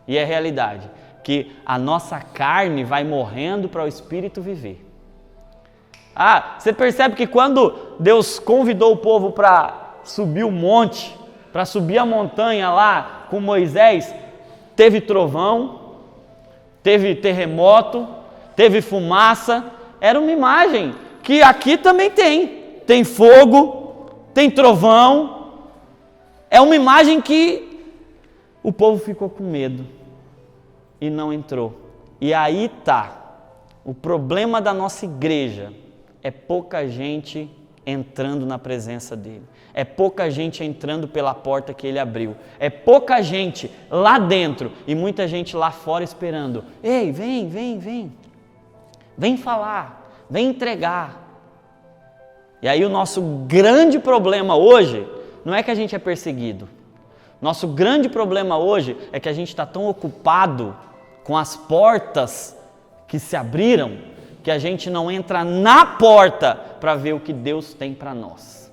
E é realidade, que a nossa carne vai morrendo para o Espírito viver. Você percebe que quando Deus convidou o povo para subir o monte, para subir a montanha lá com Moisés, teve trovão, teve terremoto, teve fumaça. Era uma imagem que aqui também tem. Tem fogo, tem trovão. É uma imagem que o povo ficou com medo e não entrou. E aí tá. O problema da nossa igreja é pouca gente entrando na presença dele. É pouca gente entrando pela porta que ele abriu. É pouca gente lá dentro e muita gente lá fora esperando. Ei, vem, vem, vem. Vem falar, vem entregar. E aí o nosso grande problema hoje não é que a gente é perseguido. Nosso grande problema hoje é que a gente está tão ocupado com as portas que se abriram, que a gente não entra na porta para ver o que Deus tem para nós.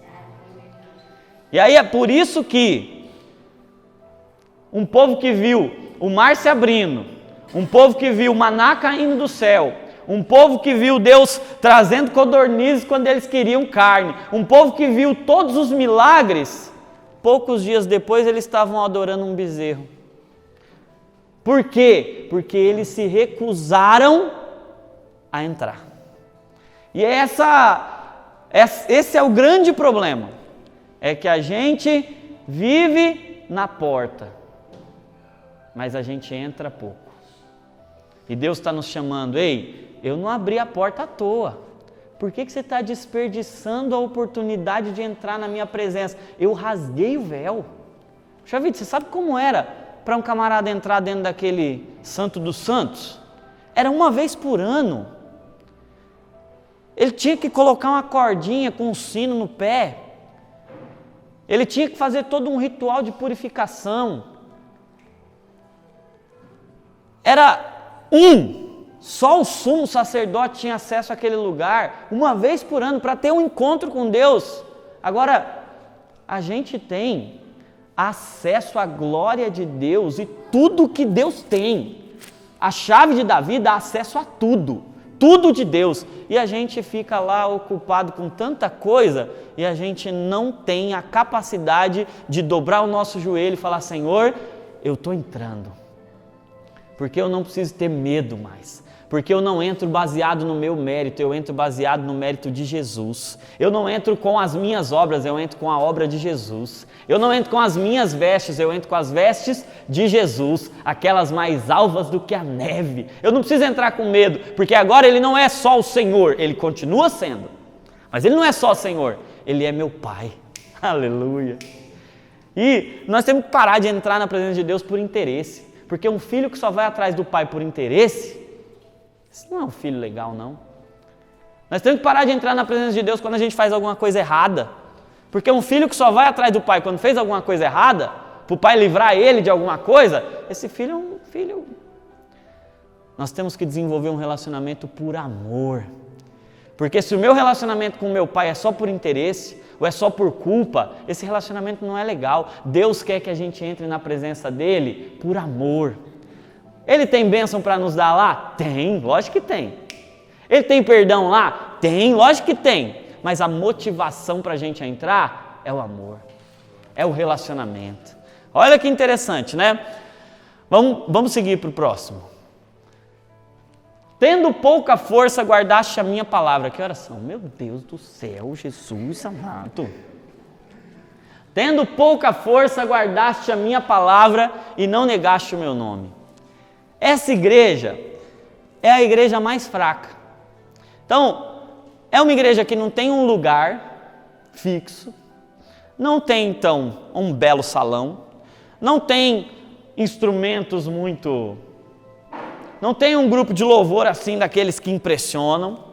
E aí é por isso que um povo que viu o mar se abrindo, um povo que viu o maná caindo do céu, um povo que viu Deus trazendo codornizes quando eles queriam carne, um povo que viu todos os milagres, poucos dias depois eles estavam adorando um bezerro. Por quê? Porque eles se recusaram a entrar. E esse é o grande problema, é que a gente vive na porta, mas a gente entra pouco. E Deus está nos chamando, ei, eu não abri a porta à toa. Por que você está desperdiçando a oportunidade de entrar na minha presença? Eu rasguei o véu. Puxa vida, você sabe como era para um camarada entrar dentro daquele Santo dos Santos? Era uma vez por ano. Ele tinha que colocar uma cordinha com um sino no pé. Ele tinha que fazer todo um ritual de purificação. Só o sumo sacerdote tinha acesso àquele lugar, uma vez por ano, para ter um encontro com Deus. Agora, a gente tem acesso à glória de Deus e tudo que Deus tem. A chave de Davi dá acesso a tudo de Deus. E a gente fica lá ocupado com tanta coisa e a gente não tem a capacidade de dobrar o nosso joelho e falar, Senhor, eu estou entrando. Porque eu não preciso ter medo mais. Porque eu não entro baseado no meu mérito, eu entro baseado no mérito de Jesus. Eu não entro com as minhas obras, eu entro com a obra de Jesus. Eu não entro com as minhas vestes, eu entro com as vestes de Jesus, aquelas mais alvas do que a neve. Eu não preciso entrar com medo, porque agora Ele não é só o Senhor, Ele continua sendo. Mas Ele não é só o Senhor, Ele é meu Pai. Aleluia. E nós temos que parar de entrar na presença de Deus por interesse. Porque um filho que só vai atrás do pai por interesse, isso não é um filho legal, não. Nós temos que parar de entrar na presença de Deus quando a gente faz alguma coisa errada. Porque um filho que só vai atrás do pai quando fez alguma coisa errada, para o pai livrar ele de alguma coisa, esse filho é um filho... Nós temos que desenvolver um relacionamento por amor. Porque se o meu relacionamento com o meu pai é só por interesse, ou é só por culpa, esse relacionamento não é legal. Deus quer que a gente entre na presença dele por amor. Ele tem bênção para nos dar lá? Tem, lógico que tem. Ele tem perdão lá? Tem, lógico que tem. Mas a motivação para a gente entrar é o amor, é o relacionamento. Olha que interessante, né? Vamos seguir para o próximo. Tendo pouca força, guardaste a minha palavra. Que oração? Meu Deus do céu, Jesus amado. Tendo pouca força, guardaste a minha palavra e não negaste o meu nome. Essa igreja é a igreja mais fraca. Então, é uma igreja que não tem um lugar fixo, não tem, então, um belo salão, não tem instrumentos não tem um grupo de louvor assim, daqueles que impressionam.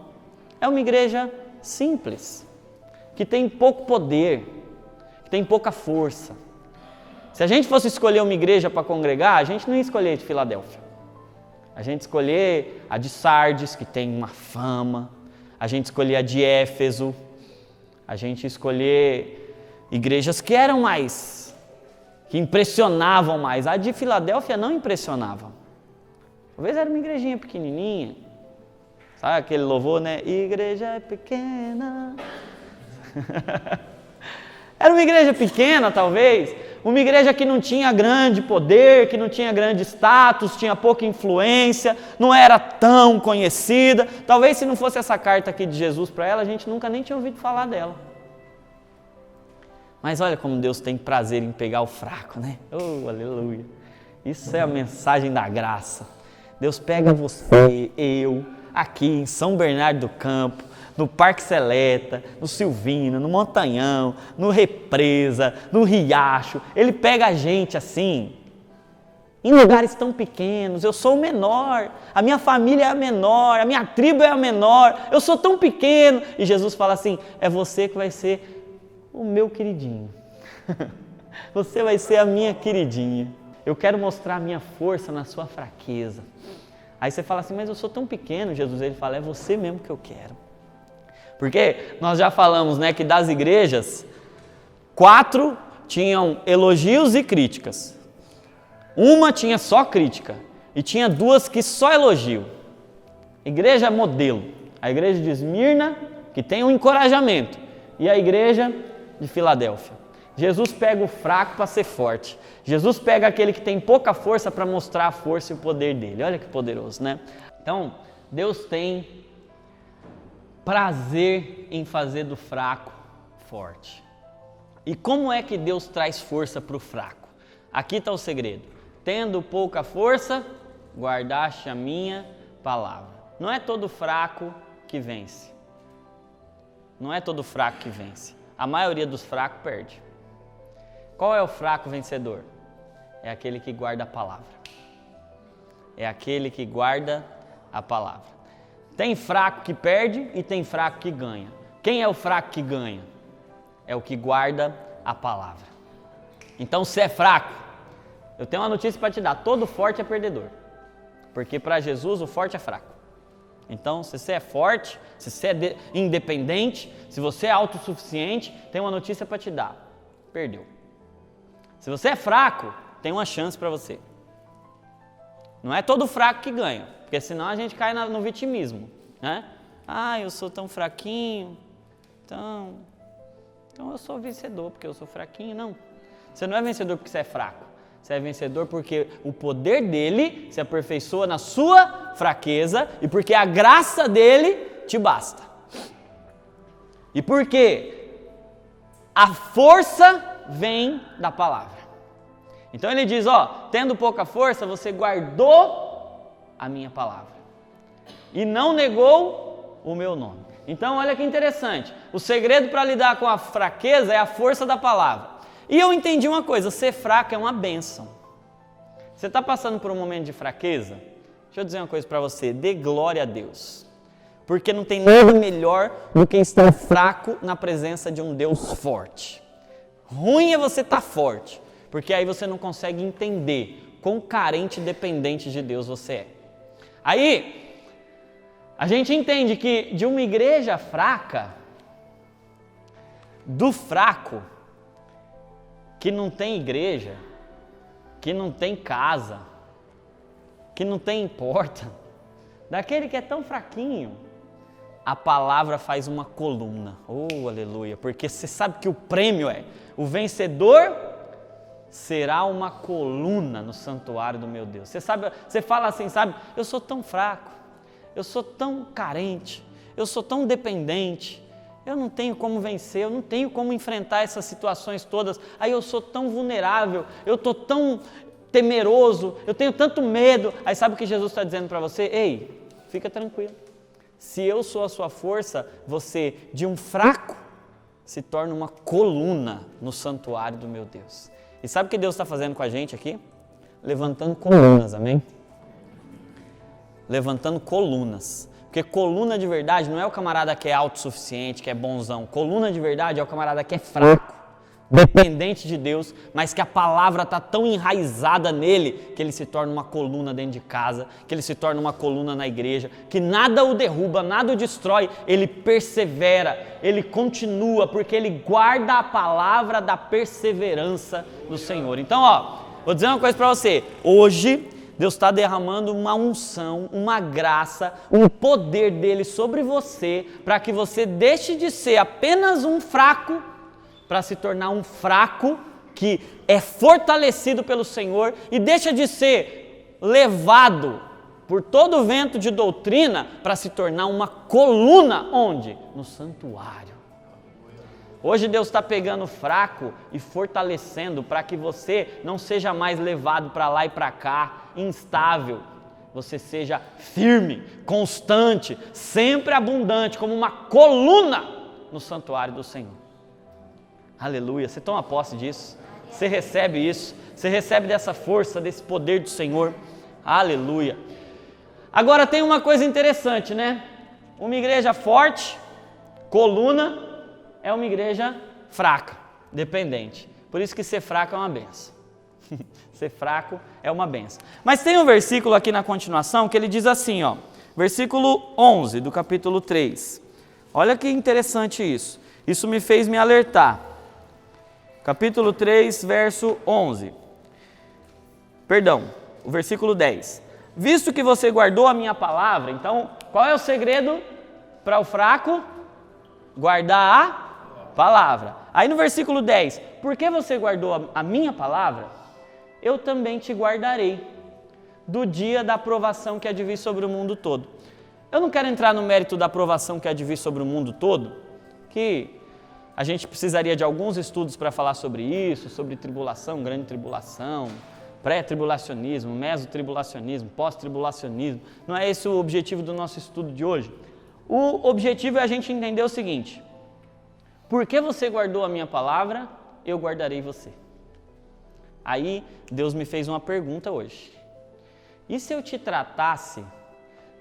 É uma igreja simples, que tem pouco poder, que tem pouca força. Se a gente fosse escolher uma igreja para congregar, a gente não ia escolher a de Filadélfia. A gente escolher a de Sardes, que tem uma fama. A gente escolher a de Éfeso. A gente escolher igrejas que eram mais, que impressionavam mais. A de Filadélfia não impressionava. Talvez era uma igrejinha pequenininha. Sabe aquele louvor, né? Igreja é pequena. Era uma igreja pequena, talvez, uma igreja que não tinha grande poder, que não tinha grande status, tinha pouca influência, não era tão conhecida. Talvez se não fosse essa carta aqui de Jesus para ela, a gente nunca nem tinha ouvido falar dela. Mas olha como Deus tem prazer em pegar o fraco, né? Oh, aleluia! Isso é a mensagem da graça. Deus pega você, eu, aqui em São Bernardo do Campo, no Parque Seleta, no Silvino, no Montanhão, no Represa, no Riacho. Ele pega a gente assim, em lugares tão pequenos. Eu sou o menor, a minha família é a menor, a minha tribo é a menor, eu sou tão pequeno. E Jesus fala assim, é você que vai ser o meu queridinho. Você vai ser a minha queridinha. Eu quero mostrar a minha força na sua fraqueza. Aí você fala assim, mas eu sou tão pequeno, Jesus. Ele fala, é você mesmo que eu quero. Porque nós já falamos, né, que das igrejas, 4 tinham elogios e críticas. Uma tinha só crítica e tinha 2 que só elogio. Igreja modelo. A igreja de Esmirna, que tem um encorajamento, e a igreja de Filadélfia. Jesus pega o fraco para ser forte. Jesus pega aquele que tem pouca força para mostrar a força e o poder dele. Olha que poderoso, né? Então, Deus tem prazer em fazer do fraco forte. E como é que Deus traz força para o fraco? Aqui está o segredo. Tendo pouca força, guardaste a minha palavra. Não é todo fraco que vence. Não é todo fraco que vence. A maioria dos fracos perde. Qual é o fraco vencedor? É aquele que guarda a palavra. É aquele que guarda a palavra. Tem fraco que perde e tem fraco que ganha. Quem é o fraco que ganha? É o que guarda a palavra. Então, se é fraco, eu tenho uma notícia para te dar. Todo forte é perdedor. Porque para Jesus o forte é fraco. Então, se você é forte, se você é independente, se você é autossuficiente, tem uma notícia para te dar. Perdeu. Se você é fraco, tem uma chance para você. Não é todo fraco que ganha, porque senão a gente cai no vitimismo, né? Ah, eu sou tão fraquinho, então eu sou vencedor porque eu sou fraquinho. Não, você não é vencedor porque você é fraco. Você é vencedor porque o poder dele se aperfeiçoa na sua fraqueza e porque a graça dele te basta. E porque a força vem da palavra. Então ele diz, tendo pouca força, você guardou a minha palavra e não negou o meu nome. Então olha que interessante, o segredo para lidar com a fraqueza é a força da palavra. E eu entendi uma coisa, ser fraco é uma bênção. Você está passando por um momento de fraqueza? Deixa eu dizer uma coisa para você, dê glória a Deus. Porque não tem nada melhor do que estar fraco na presença de um Deus forte. Ruim é você estar forte, porque aí você não consegue entender quão carente e dependente de Deus você é. Aí, a gente entende que de uma igreja fraca, do fraco, que não tem igreja, que não tem casa, que não tem porta, daquele que é tão fraquinho, a palavra faz uma coluna. Oh, aleluia, porque você sabe que o prêmio é, o vencedor será uma coluna no santuário do meu Deus. Você sabe, você fala assim, sabe, eu sou tão fraco, eu sou tão carente, eu sou tão dependente, eu não tenho como vencer, eu não tenho como enfrentar essas situações todas, aí eu sou tão vulnerável, eu estou tão temeroso, eu tenho tanto medo. Aí sabe o que Jesus está dizendo para você? Ei, fica tranquilo. Se eu sou a sua força, você de um fraco se torna uma coluna no santuário do meu Deus. E sabe o que Deus está fazendo com a gente aqui? Levantando colunas, amém? Levantando colunas. Porque coluna de verdade não é o camarada que é autossuficiente, que é bonzão. Coluna de verdade é o camarada que é fraco, dependente de Deus, mas que a palavra está tão enraizada nele que ele se torna uma coluna dentro de casa, que ele se torna uma coluna na igreja, que nada o derruba, nada o destrói, ele persevera, ele continua, porque ele guarda a palavra da perseverança do Senhor. Então, vou dizer uma coisa para você, hoje Deus está derramando uma unção, uma graça, um poder dele sobre você, para que você deixe de ser apenas um fraco para se tornar um fraco que é fortalecido pelo Senhor e deixa de ser levado por todo o vento de doutrina para se tornar uma coluna, onde? No santuário. Hoje Deus está pegando o fraco e fortalecendo para que você não seja mais levado para lá e para cá, instável. Você seja firme, constante, sempre abundante, como uma coluna no santuário do Senhor. Aleluia, você toma posse disso, você recebe isso, você recebe dessa força, desse poder do Senhor. Aleluia. Agora tem uma coisa interessante, né? Uma igreja forte, coluna, é uma igreja fraca, dependente. Por isso que ser fraco é uma benção. Ser fraco é uma benção. Mas tem um versículo aqui na continuação que ele diz assim, ó, versículo 11 do capítulo 3. Olha que interessante isso. Isso me fez me alertar. Capítulo 3, verso 11. Perdão, o versículo 10. Visto que você guardou a minha palavra, então, qual é o segredo para o fraco? Guardar a palavra. Aí no versículo 10, por que você guardou a minha palavra? Eu também te guardarei do dia da provação que há de vir sobre o mundo todo. Eu não quero entrar no mérito da provação que há de vir sobre o mundo todo, que a gente precisaria de alguns estudos para falar sobre isso, sobre tribulação, grande tribulação, pré-tribulacionismo, mesotribulacionismo, pós-tribulacionismo. Não é esse o objetivo do nosso estudo de hoje. O objetivo é a gente entender o seguinte: porque você guardou a minha palavra, eu guardarei você. Aí Deus me fez uma pergunta hoje. E se eu te tratasse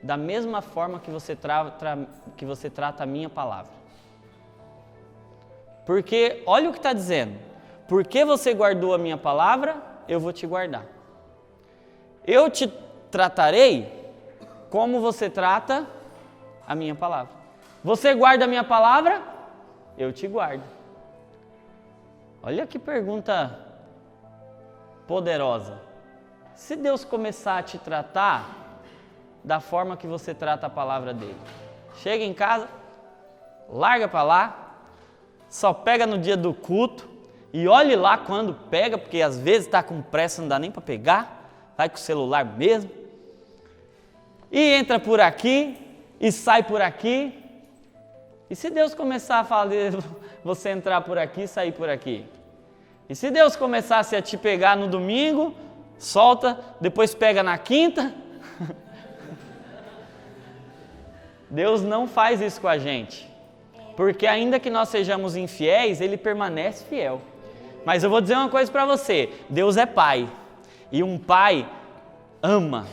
da mesma forma que você trata a minha palavra? Porque olha o que está dizendo. Porque você guardou a minha palavra, eu vou te guardar. Eu te tratarei como você trata a minha palavra. Você guarda a minha palavra, eu te guardo. Olha que pergunta poderosa. Se Deus começar a te tratar da forma que você trata a palavra dele, chega em casa, larga para lá, só pega no dia do culto e olhe lá quando pega, porque às vezes está com pressa, não dá nem para pegar, vai com o celular mesmo, e entra por aqui e sai por aqui. E se Deus começar a fazer você entrar por aqui e sair por aqui? E se Deus começasse a te pegar no domingo, solta, depois pega na quinta? Deus não faz isso com a gente, porque ainda que nós sejamos infiéis, Ele permanece fiel. Mas eu vou dizer uma coisa para você, Deus é pai, e um pai ama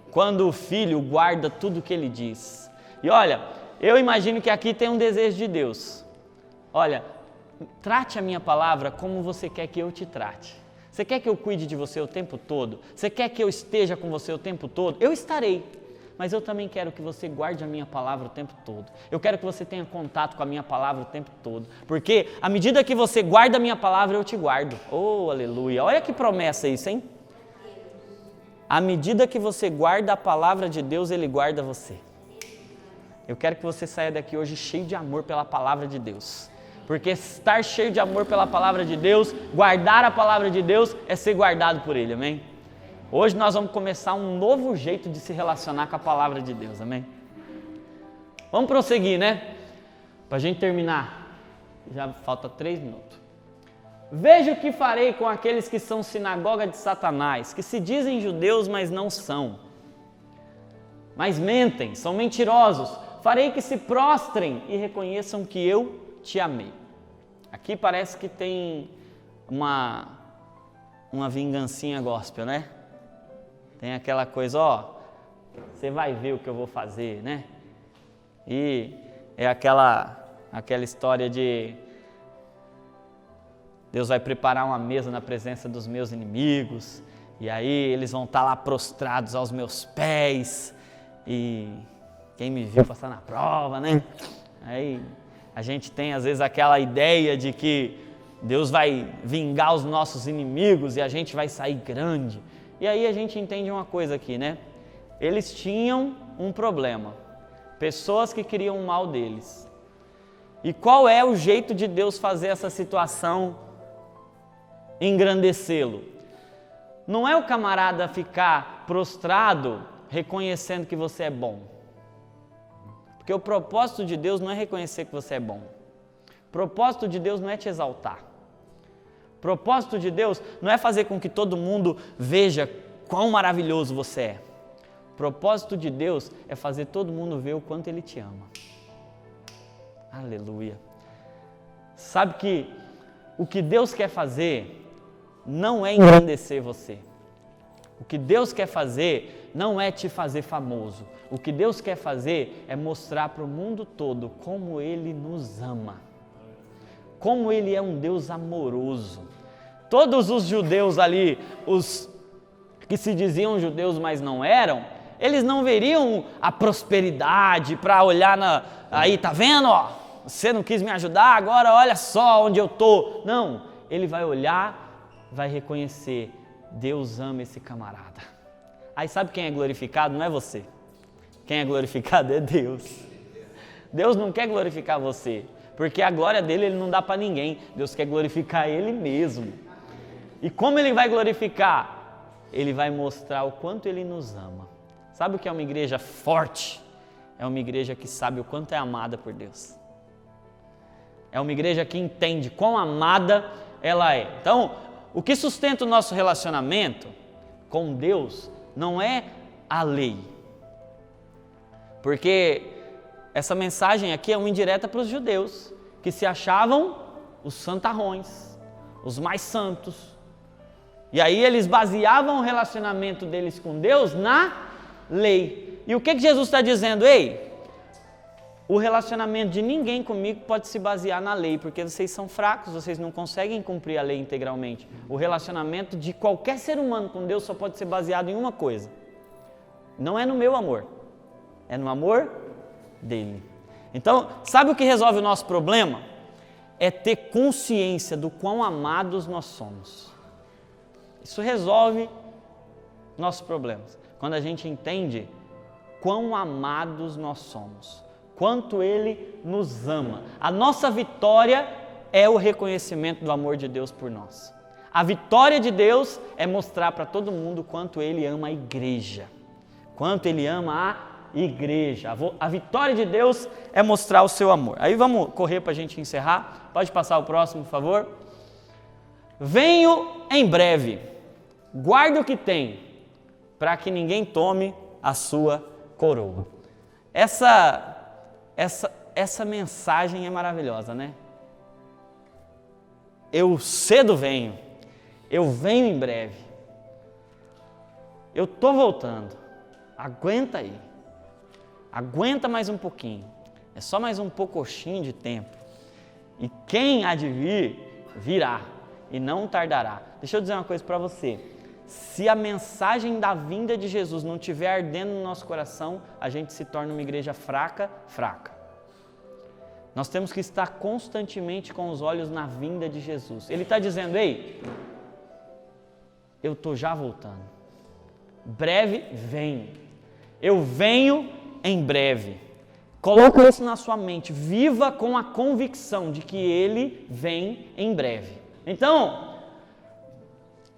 quando o filho guarda tudo que ele diz. E olha, eu imagino que aqui tem um desejo de Deus. Olha, trate a minha palavra como você quer que eu te trate. Você quer que eu cuide de você o tempo todo? Você quer que eu esteja com você o tempo todo? Eu estarei. Mas eu também quero que você guarde a minha palavra o tempo todo. Eu quero que você tenha contato com a minha palavra o tempo todo. Porque à medida que você guarda a minha palavra, eu te guardo. Oh, aleluia. Olha que promessa isso, hein? À medida que você guarda a palavra de Deus, Ele guarda você. Eu quero que você saia daqui hoje cheio de amor pela palavra de Deus. Porque estar cheio de amor pela palavra de Deus, guardar a palavra de Deus, é ser guardado por Ele, amém? Hoje nós vamos começar um novo jeito de se relacionar com a palavra de Deus, amém? Vamos prosseguir, né? Para a gente terminar, já falta 3 minutos. Veja o que farei com aqueles que são sinagoga de Satanás, que se dizem judeus, mas não são. Mas mentem, são mentirosos. Farei que se prostrem e reconheçam que eu te amei. Aqui parece que tem uma vingancinha gospel, né? Tem aquela coisa, ó, você vai ver o que eu vou fazer, né? E é aquela história de Deus vai preparar uma mesa na presença dos meus inimigos, e aí eles vão estar lá prostrados aos meus pés, e quem me viu passar na prova, né? Aí a gente tem às vezes aquela ideia de que Deus vai vingar os nossos inimigos e a gente vai sair grande. E aí a gente entende uma coisa aqui, né? Eles tinham um problema, pessoas que queriam o mal deles. E qual é o jeito de Deus fazer essa situação engrandecê-lo? Não é o camarada ficar prostrado reconhecendo que você é bom. Porque o propósito de Deus não é reconhecer que você é bom. O propósito de Deus não é te exaltar. O propósito de Deus não é fazer com que todo mundo veja quão maravilhoso você é. O propósito de Deus é fazer todo mundo ver o quanto Ele te ama. Aleluia. Sabe que o que Deus quer fazer não é engrandecer você. O que Deus quer fazer não é te fazer famoso. O que Deus quer fazer é mostrar para o mundo todo como Ele nos ama. Como Ele é um Deus amoroso. Todos os judeus ali, os que se diziam judeus, mas não eram, eles não veriam a prosperidade para olhar aí, tá vendo? Ó, você não quis me ajudar, agora olha só onde eu estou. Não, ele vai olhar, vai reconhecer, Deus ama esse camarada. Aí sabe quem é glorificado? Não é você. Quem é glorificado é Deus. Deus não quer glorificar você, porque a glória dele ele não dá para ninguém. Deus quer glorificar Ele mesmo. E como Ele vai glorificar? Ele vai mostrar o quanto Ele nos ama. Sabe o que é uma igreja forte? É uma igreja que sabe o quanto é amada por Deus. É uma igreja que entende quão amada ela é. Então, o que sustenta o nosso relacionamento com Deus não é a lei. Porque essa mensagem aqui é uma indireta para os judeus, que se achavam os santarrões, os mais santos. E aí eles baseavam o relacionamento deles com Deus na lei. E o que Jesus está dizendo? Ei, o relacionamento de ninguém comigo pode se basear na lei, porque vocês são fracos, vocês não conseguem cumprir a lei integralmente. O relacionamento de qualquer ser humano com Deus só pode ser baseado em uma coisa. Não é no meu amor, é no amor dele. Então, sabe o que resolve o nosso problema? É ter consciência do quão amados nós somos. Isso resolve nossos problemas. Quando a gente entende quão amados nós somos, quanto Ele nos ama. A nossa vitória é o reconhecimento do amor de Deus por nós. A vitória de Deus é mostrar para todo mundo quanto Ele ama a igreja. Quanto Ele ama a igreja. A vitória de Deus é mostrar o seu amor. Aí vamos correr para a gente encerrar. Pode passar o próximo, por favor. Venho em breve. Guarda o que tem, para que ninguém tome a sua coroa. Essa mensagem é maravilhosa, né? Eu cedo venho, eu venho em breve, eu estou voltando, aguenta aí, aguenta mais um pouquinho, é só mais um pouquinho de tempo, e quem há de vir, virá, e não tardará. Deixa eu dizer uma coisa para você, se a mensagem da vinda de Jesus não estiver ardendo no nosso coração, a gente se torna uma igreja fraca. Nós temos que estar constantemente com os olhos na vinda de Jesus. Ele está dizendo, ei, eu estou já voltando. Breve venho. Eu venho em breve. Coloque isso na sua mente. Viva com a convicção de que Ele vem em breve. Então,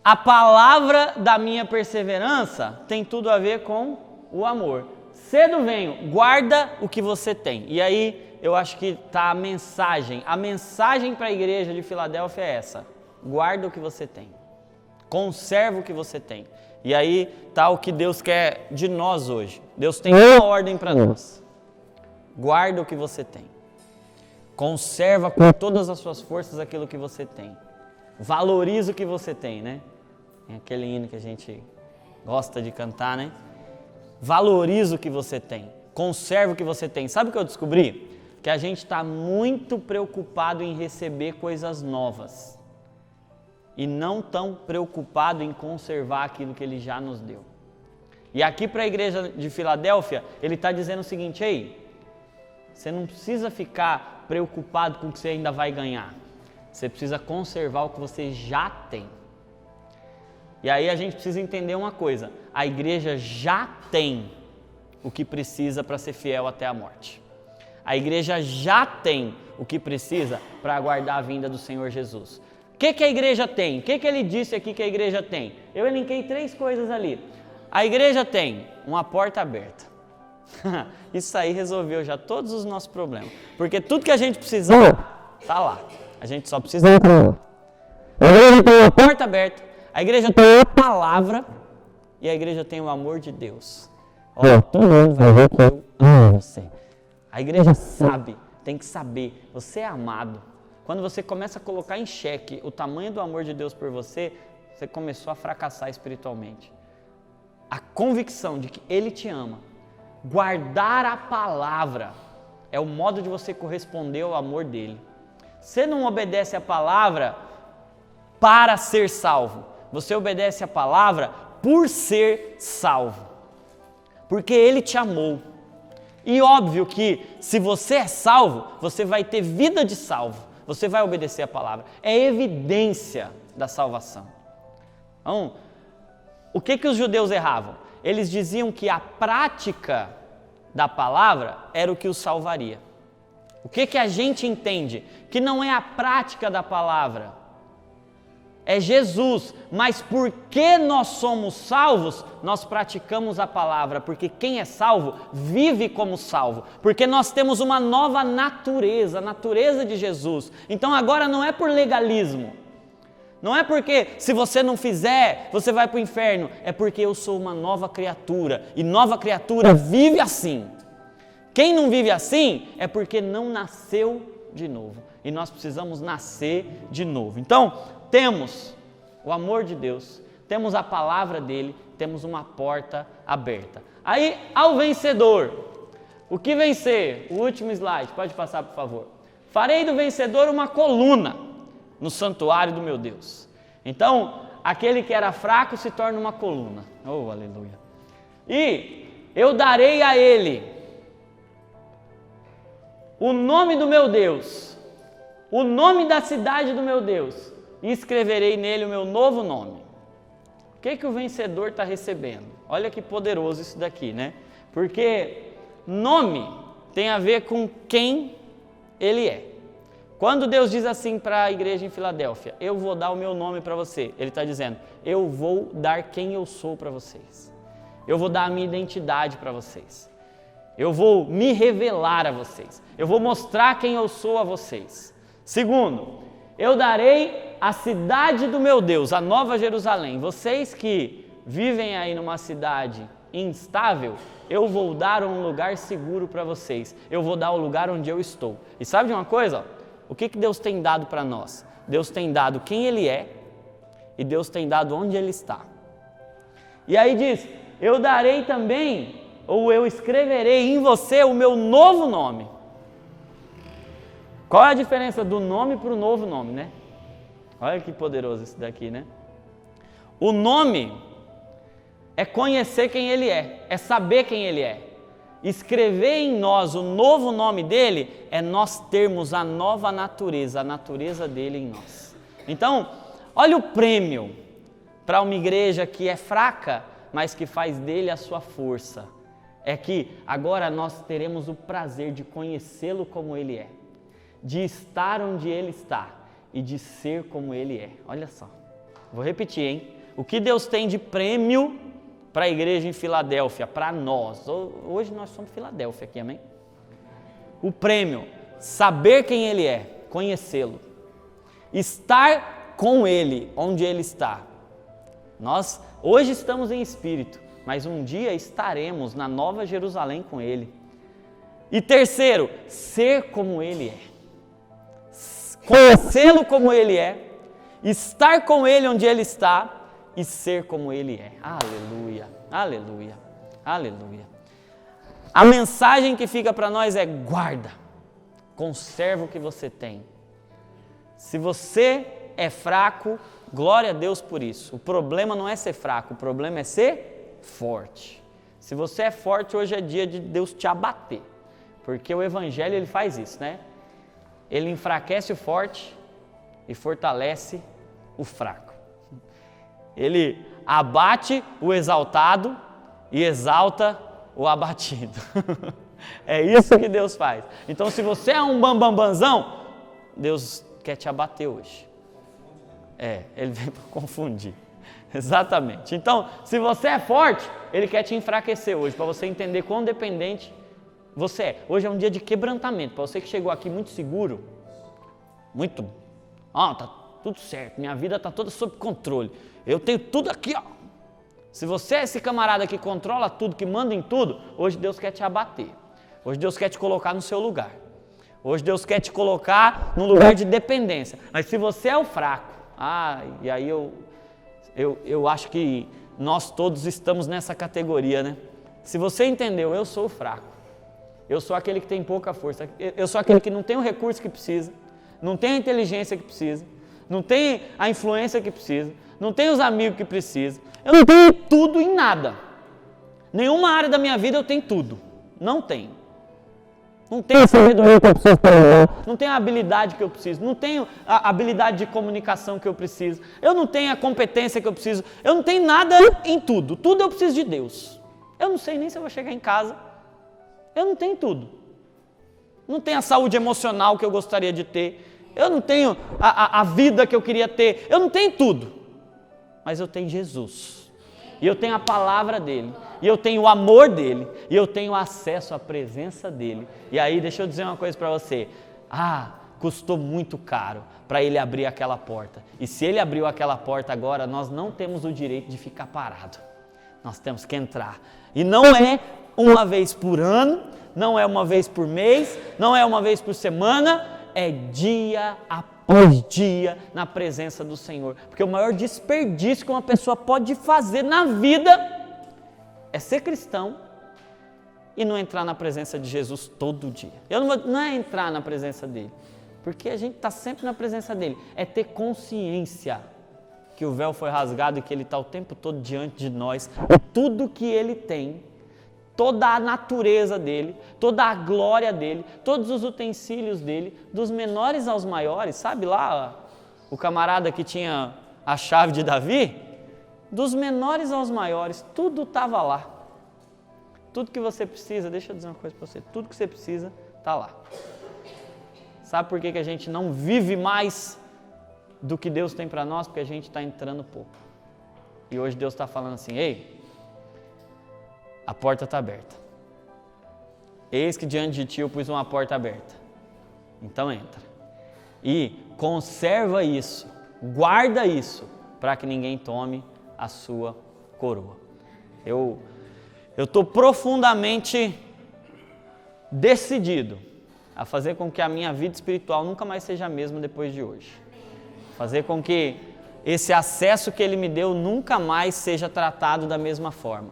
a palavra da minha perseverança tem tudo a ver com o amor. Cedo venho, guarda o que você tem. E aí eu acho que está a mensagem. A mensagem para a igreja de Filadélfia é essa. Guarda o que você tem. Conserva o que você tem. E aí está o que Deus quer de nós hoje. Deus tem uma ordem para nós. Guarda o que você tem. Conserva com todas as suas forças aquilo que você tem. Valoriza o que você tem, né? É aquele hino que a gente gosta de cantar, né? Valoriza o que você tem. Conserva o que você tem. Sabe o que eu descobri? Que a gente está muito preocupado em receber coisas novas. E não tão preocupado em conservar aquilo que Ele já nos deu. E aqui para a igreja de Filadélfia, Ele está dizendo o seguinte, ei, você não precisa ficar preocupado com o que você ainda vai ganhar. Você precisa conservar o que você já tem. E aí a gente precisa entender uma coisa, a igreja já tem o que precisa para ser fiel até a morte. A igreja já tem o que precisa para aguardar a vinda do Senhor Jesus. O que a igreja tem? O que ele disse aqui que a igreja tem? Eu elenquei 3 coisas ali. A igreja tem uma porta aberta. Isso aí resolveu já todos os nossos problemas. Porque tudo que a gente precisava está lá. A gente só precisa entrar. A igreja tem uma porta aberta. A igreja tem a palavra. E a igreja tem o amor de Deus. Ó, todo mundo vai ver que eu amo você. A igreja sabe, tem que saber. Você é amado. Quando você começa a colocar em xeque o tamanho do amor de Deus por você, você começou a fracassar espiritualmente. A convicção de que Ele te ama, guardar a palavra, é o modo de você corresponder ao amor dEle. Você não obedece a palavra para ser salvo, você obedece a palavra por ser salvo, porque Ele te amou. E óbvio que se você é salvo, você vai ter vida de salvo. Você vai obedecer a palavra. É evidência da salvação. Então, o que os judeus erravam? Eles diziam que a prática da palavra era o que os salvaria. O que a gente entende? Que não é a prática da palavra, é Jesus. Mas porque nós somos salvos, nós praticamos a palavra. Porque quem é salvo, vive como salvo. Porque nós temos uma nova natureza, a natureza de Jesus. Então agora não é por legalismo. Não é porque se você não fizer, você vai para o inferno. É porque eu sou uma nova criatura. E nova criatura vive assim. Quem não vive assim é porque não nasceu de novo. E nós precisamos nascer de novo. Então, temos o amor de Deus, temos a palavra dele, temos uma porta aberta. Aí, ao vencedor, o que vencer? O último slide, pode passar por favor. Farei do vencedor uma coluna no santuário do meu Deus. Então, aquele que era fraco se torna uma coluna. Oh, aleluia. E eu darei a ele o nome do meu Deus, o nome da cidade do meu Deus, e escreverei nele o meu novo nome. O que o vencedor está recebendo? Olha que poderoso isso daqui, né? Porque nome tem a ver com quem ele é. Quando Deus diz assim para a igreja em Filadélfia, eu vou dar o meu nome para você, Ele está dizendo, eu vou dar quem eu sou para vocês. Eu vou dar a minha identidade para vocês. Eu vou me revelar a vocês. Eu vou mostrar quem eu sou a vocês. Segundo, eu darei a cidade do meu Deus, a Nova Jerusalém. Vocês que vivem aí numa cidade instável, eu vou dar um lugar seguro para vocês. Eu vou dar o lugar onde eu estou. E sabe de uma coisa? O que Deus tem dado para nós? Deus tem dado quem Ele é e Deus tem dado onde Ele está. E aí diz, eu darei também, ou eu escreverei em você o meu novo nome. Qual é a diferença do nome para o novo nome, né? Olha que poderoso isso daqui, né? O nome é conhecer quem Ele é saber quem Ele é. Escrever em nós o novo nome dEle é nós termos a nova natureza, a natureza dEle em nós. Então, olha o prêmio para uma igreja que é fraca, mas que faz dele a sua força. É que agora nós teremos o prazer de conhecê-lo como Ele é, de estar onde Ele está e de ser como Ele é. Olha só, vou repetir, hein? O que Deus tem de prêmio para a igreja em Filadélfia, para nós. Hoje nós somos Filadélfia aqui, amém? O prêmio, saber quem Ele é, conhecê-lo, estar com Ele, onde Ele está. Nós hoje estamos em espírito, mas um dia estaremos na Nova Jerusalém com Ele. E terceiro, ser como Ele é. Conhecê-lo como Ele é, estar com Ele onde Ele está e ser como Ele é. Aleluia, aleluia, aleluia. A mensagem que fica para nós é guarda, conserva o que você tem. Se você é fraco, glória a Deus por isso. O problema não é ser fraco, o problema é ser forte. Se você é forte, hoje é dia de Deus te abater, porque o Evangelho ele faz isso, né? Ele enfraquece o forte e fortalece o fraco. Ele abate o exaltado e exalta o abatido. É isso que Deus faz. Então, se você é um bambambanzão, Deus quer te abater hoje. Ele vem para confundir. Exatamente. Então, se você é forte, Ele quer te enfraquecer hoje, para você entender quão dependente você é. Hoje é um dia de quebrantamento, para você que chegou aqui muito seguro, muito, tá tudo certo, minha vida está toda sob controle, eu tenho tudo aqui, ó. Se você é esse camarada que controla tudo, que manda em tudo, hoje Deus quer te abater. Hoje Deus quer te colocar no seu lugar. Hoje Deus quer te colocar no lugar de dependência. Mas se você é o fraco, e aí eu acho que nós todos estamos nessa categoria, né? Se você entendeu, eu sou o fraco. Eu sou aquele que tem pouca força. Eu sou aquele que não tem o recurso que precisa, não tem a inteligência que precisa, não tem a influência que precisa, não tem os amigos que precisa. Eu não tenho tudo em nada. Nenhuma área da minha vida eu tenho tudo. Não tenho. Não tenho a sabedoria que eu preciso, não tenho a habilidade que eu preciso, não tenho a habilidade de comunicação que eu preciso, eu não tenho a competência que eu preciso, eu não tenho nada em tudo. Tudo eu preciso de Deus. Eu não sei nem se eu vou chegar em casa. Eu não tenho tudo. Não tenho a saúde emocional que eu gostaria de ter. Eu não tenho a vida que eu queria ter. Eu não tenho tudo. Mas eu tenho Jesus. E eu tenho a palavra dEle. E eu tenho o amor dEle. E eu tenho acesso à presença dEle. E aí, deixa eu dizer uma coisa para você. Custou muito caro para Ele abrir aquela porta. E se Ele abriu aquela porta agora, nós não temos o direito de ficar parado. Nós temos que entrar. E não é uma vez por ano, não é uma vez por mês, não é uma vez por semana, é dia após dia na presença do Senhor. Porque o maior desperdício que uma pessoa pode fazer na vida é ser cristão e não entrar na presença de Jesus todo dia. Não é entrar na presença dele, porque a gente está sempre na presença dele, é ter consciência que o véu foi rasgado e que ele está o tempo todo diante de nós, e tudo que ele tem, toda a natureza dele, toda a glória dele, todos os utensílios dele, dos menores aos maiores, sabe lá o camarada que tinha a chave de Davi? Dos menores aos maiores, tudo estava lá. Tudo que você precisa, deixa eu dizer uma coisa para você, tudo que você precisa está lá. Sabe por que a gente não vive mais do que Deus tem para nós? Porque a gente está entrando pouco. E hoje Deus está falando assim, ei, a porta está aberta. Eis que diante de ti eu pus uma porta aberta. Então entra. E conserva isso, guarda isso, para que ninguém tome a sua coroa. Eu estou profundamente decidido a fazer com que a minha vida espiritual nunca mais seja a mesma depois de hoje. Fazer com que esse acesso que Ele me deu nunca mais seja tratado da mesma forma.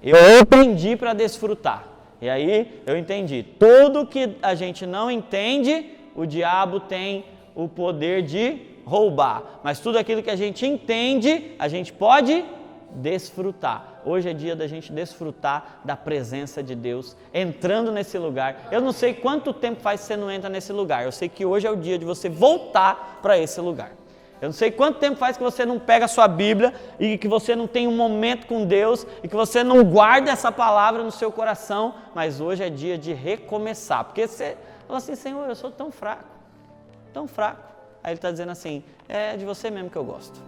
Eu aprendi para desfrutar. E aí eu entendi. Tudo que a gente não entende, o diabo tem o poder de roubar. Mas tudo aquilo que a gente entende, a gente pode desfrutar. Hoje é dia da gente desfrutar da presença de Deus, entrando nesse lugar. Eu não sei quanto tempo faz que você não entra nesse lugar. Eu sei que hoje é o dia de você voltar para esse lugar. Eu não sei quanto tempo faz que você não pega a sua Bíblia e que você não tem um momento com Deus e que você não guarda essa palavra no seu coração, mas hoje é dia de recomeçar, porque você fala assim, Senhor, eu sou tão fraco, tão fraco. Aí Ele está dizendo assim, é de você mesmo que eu gosto.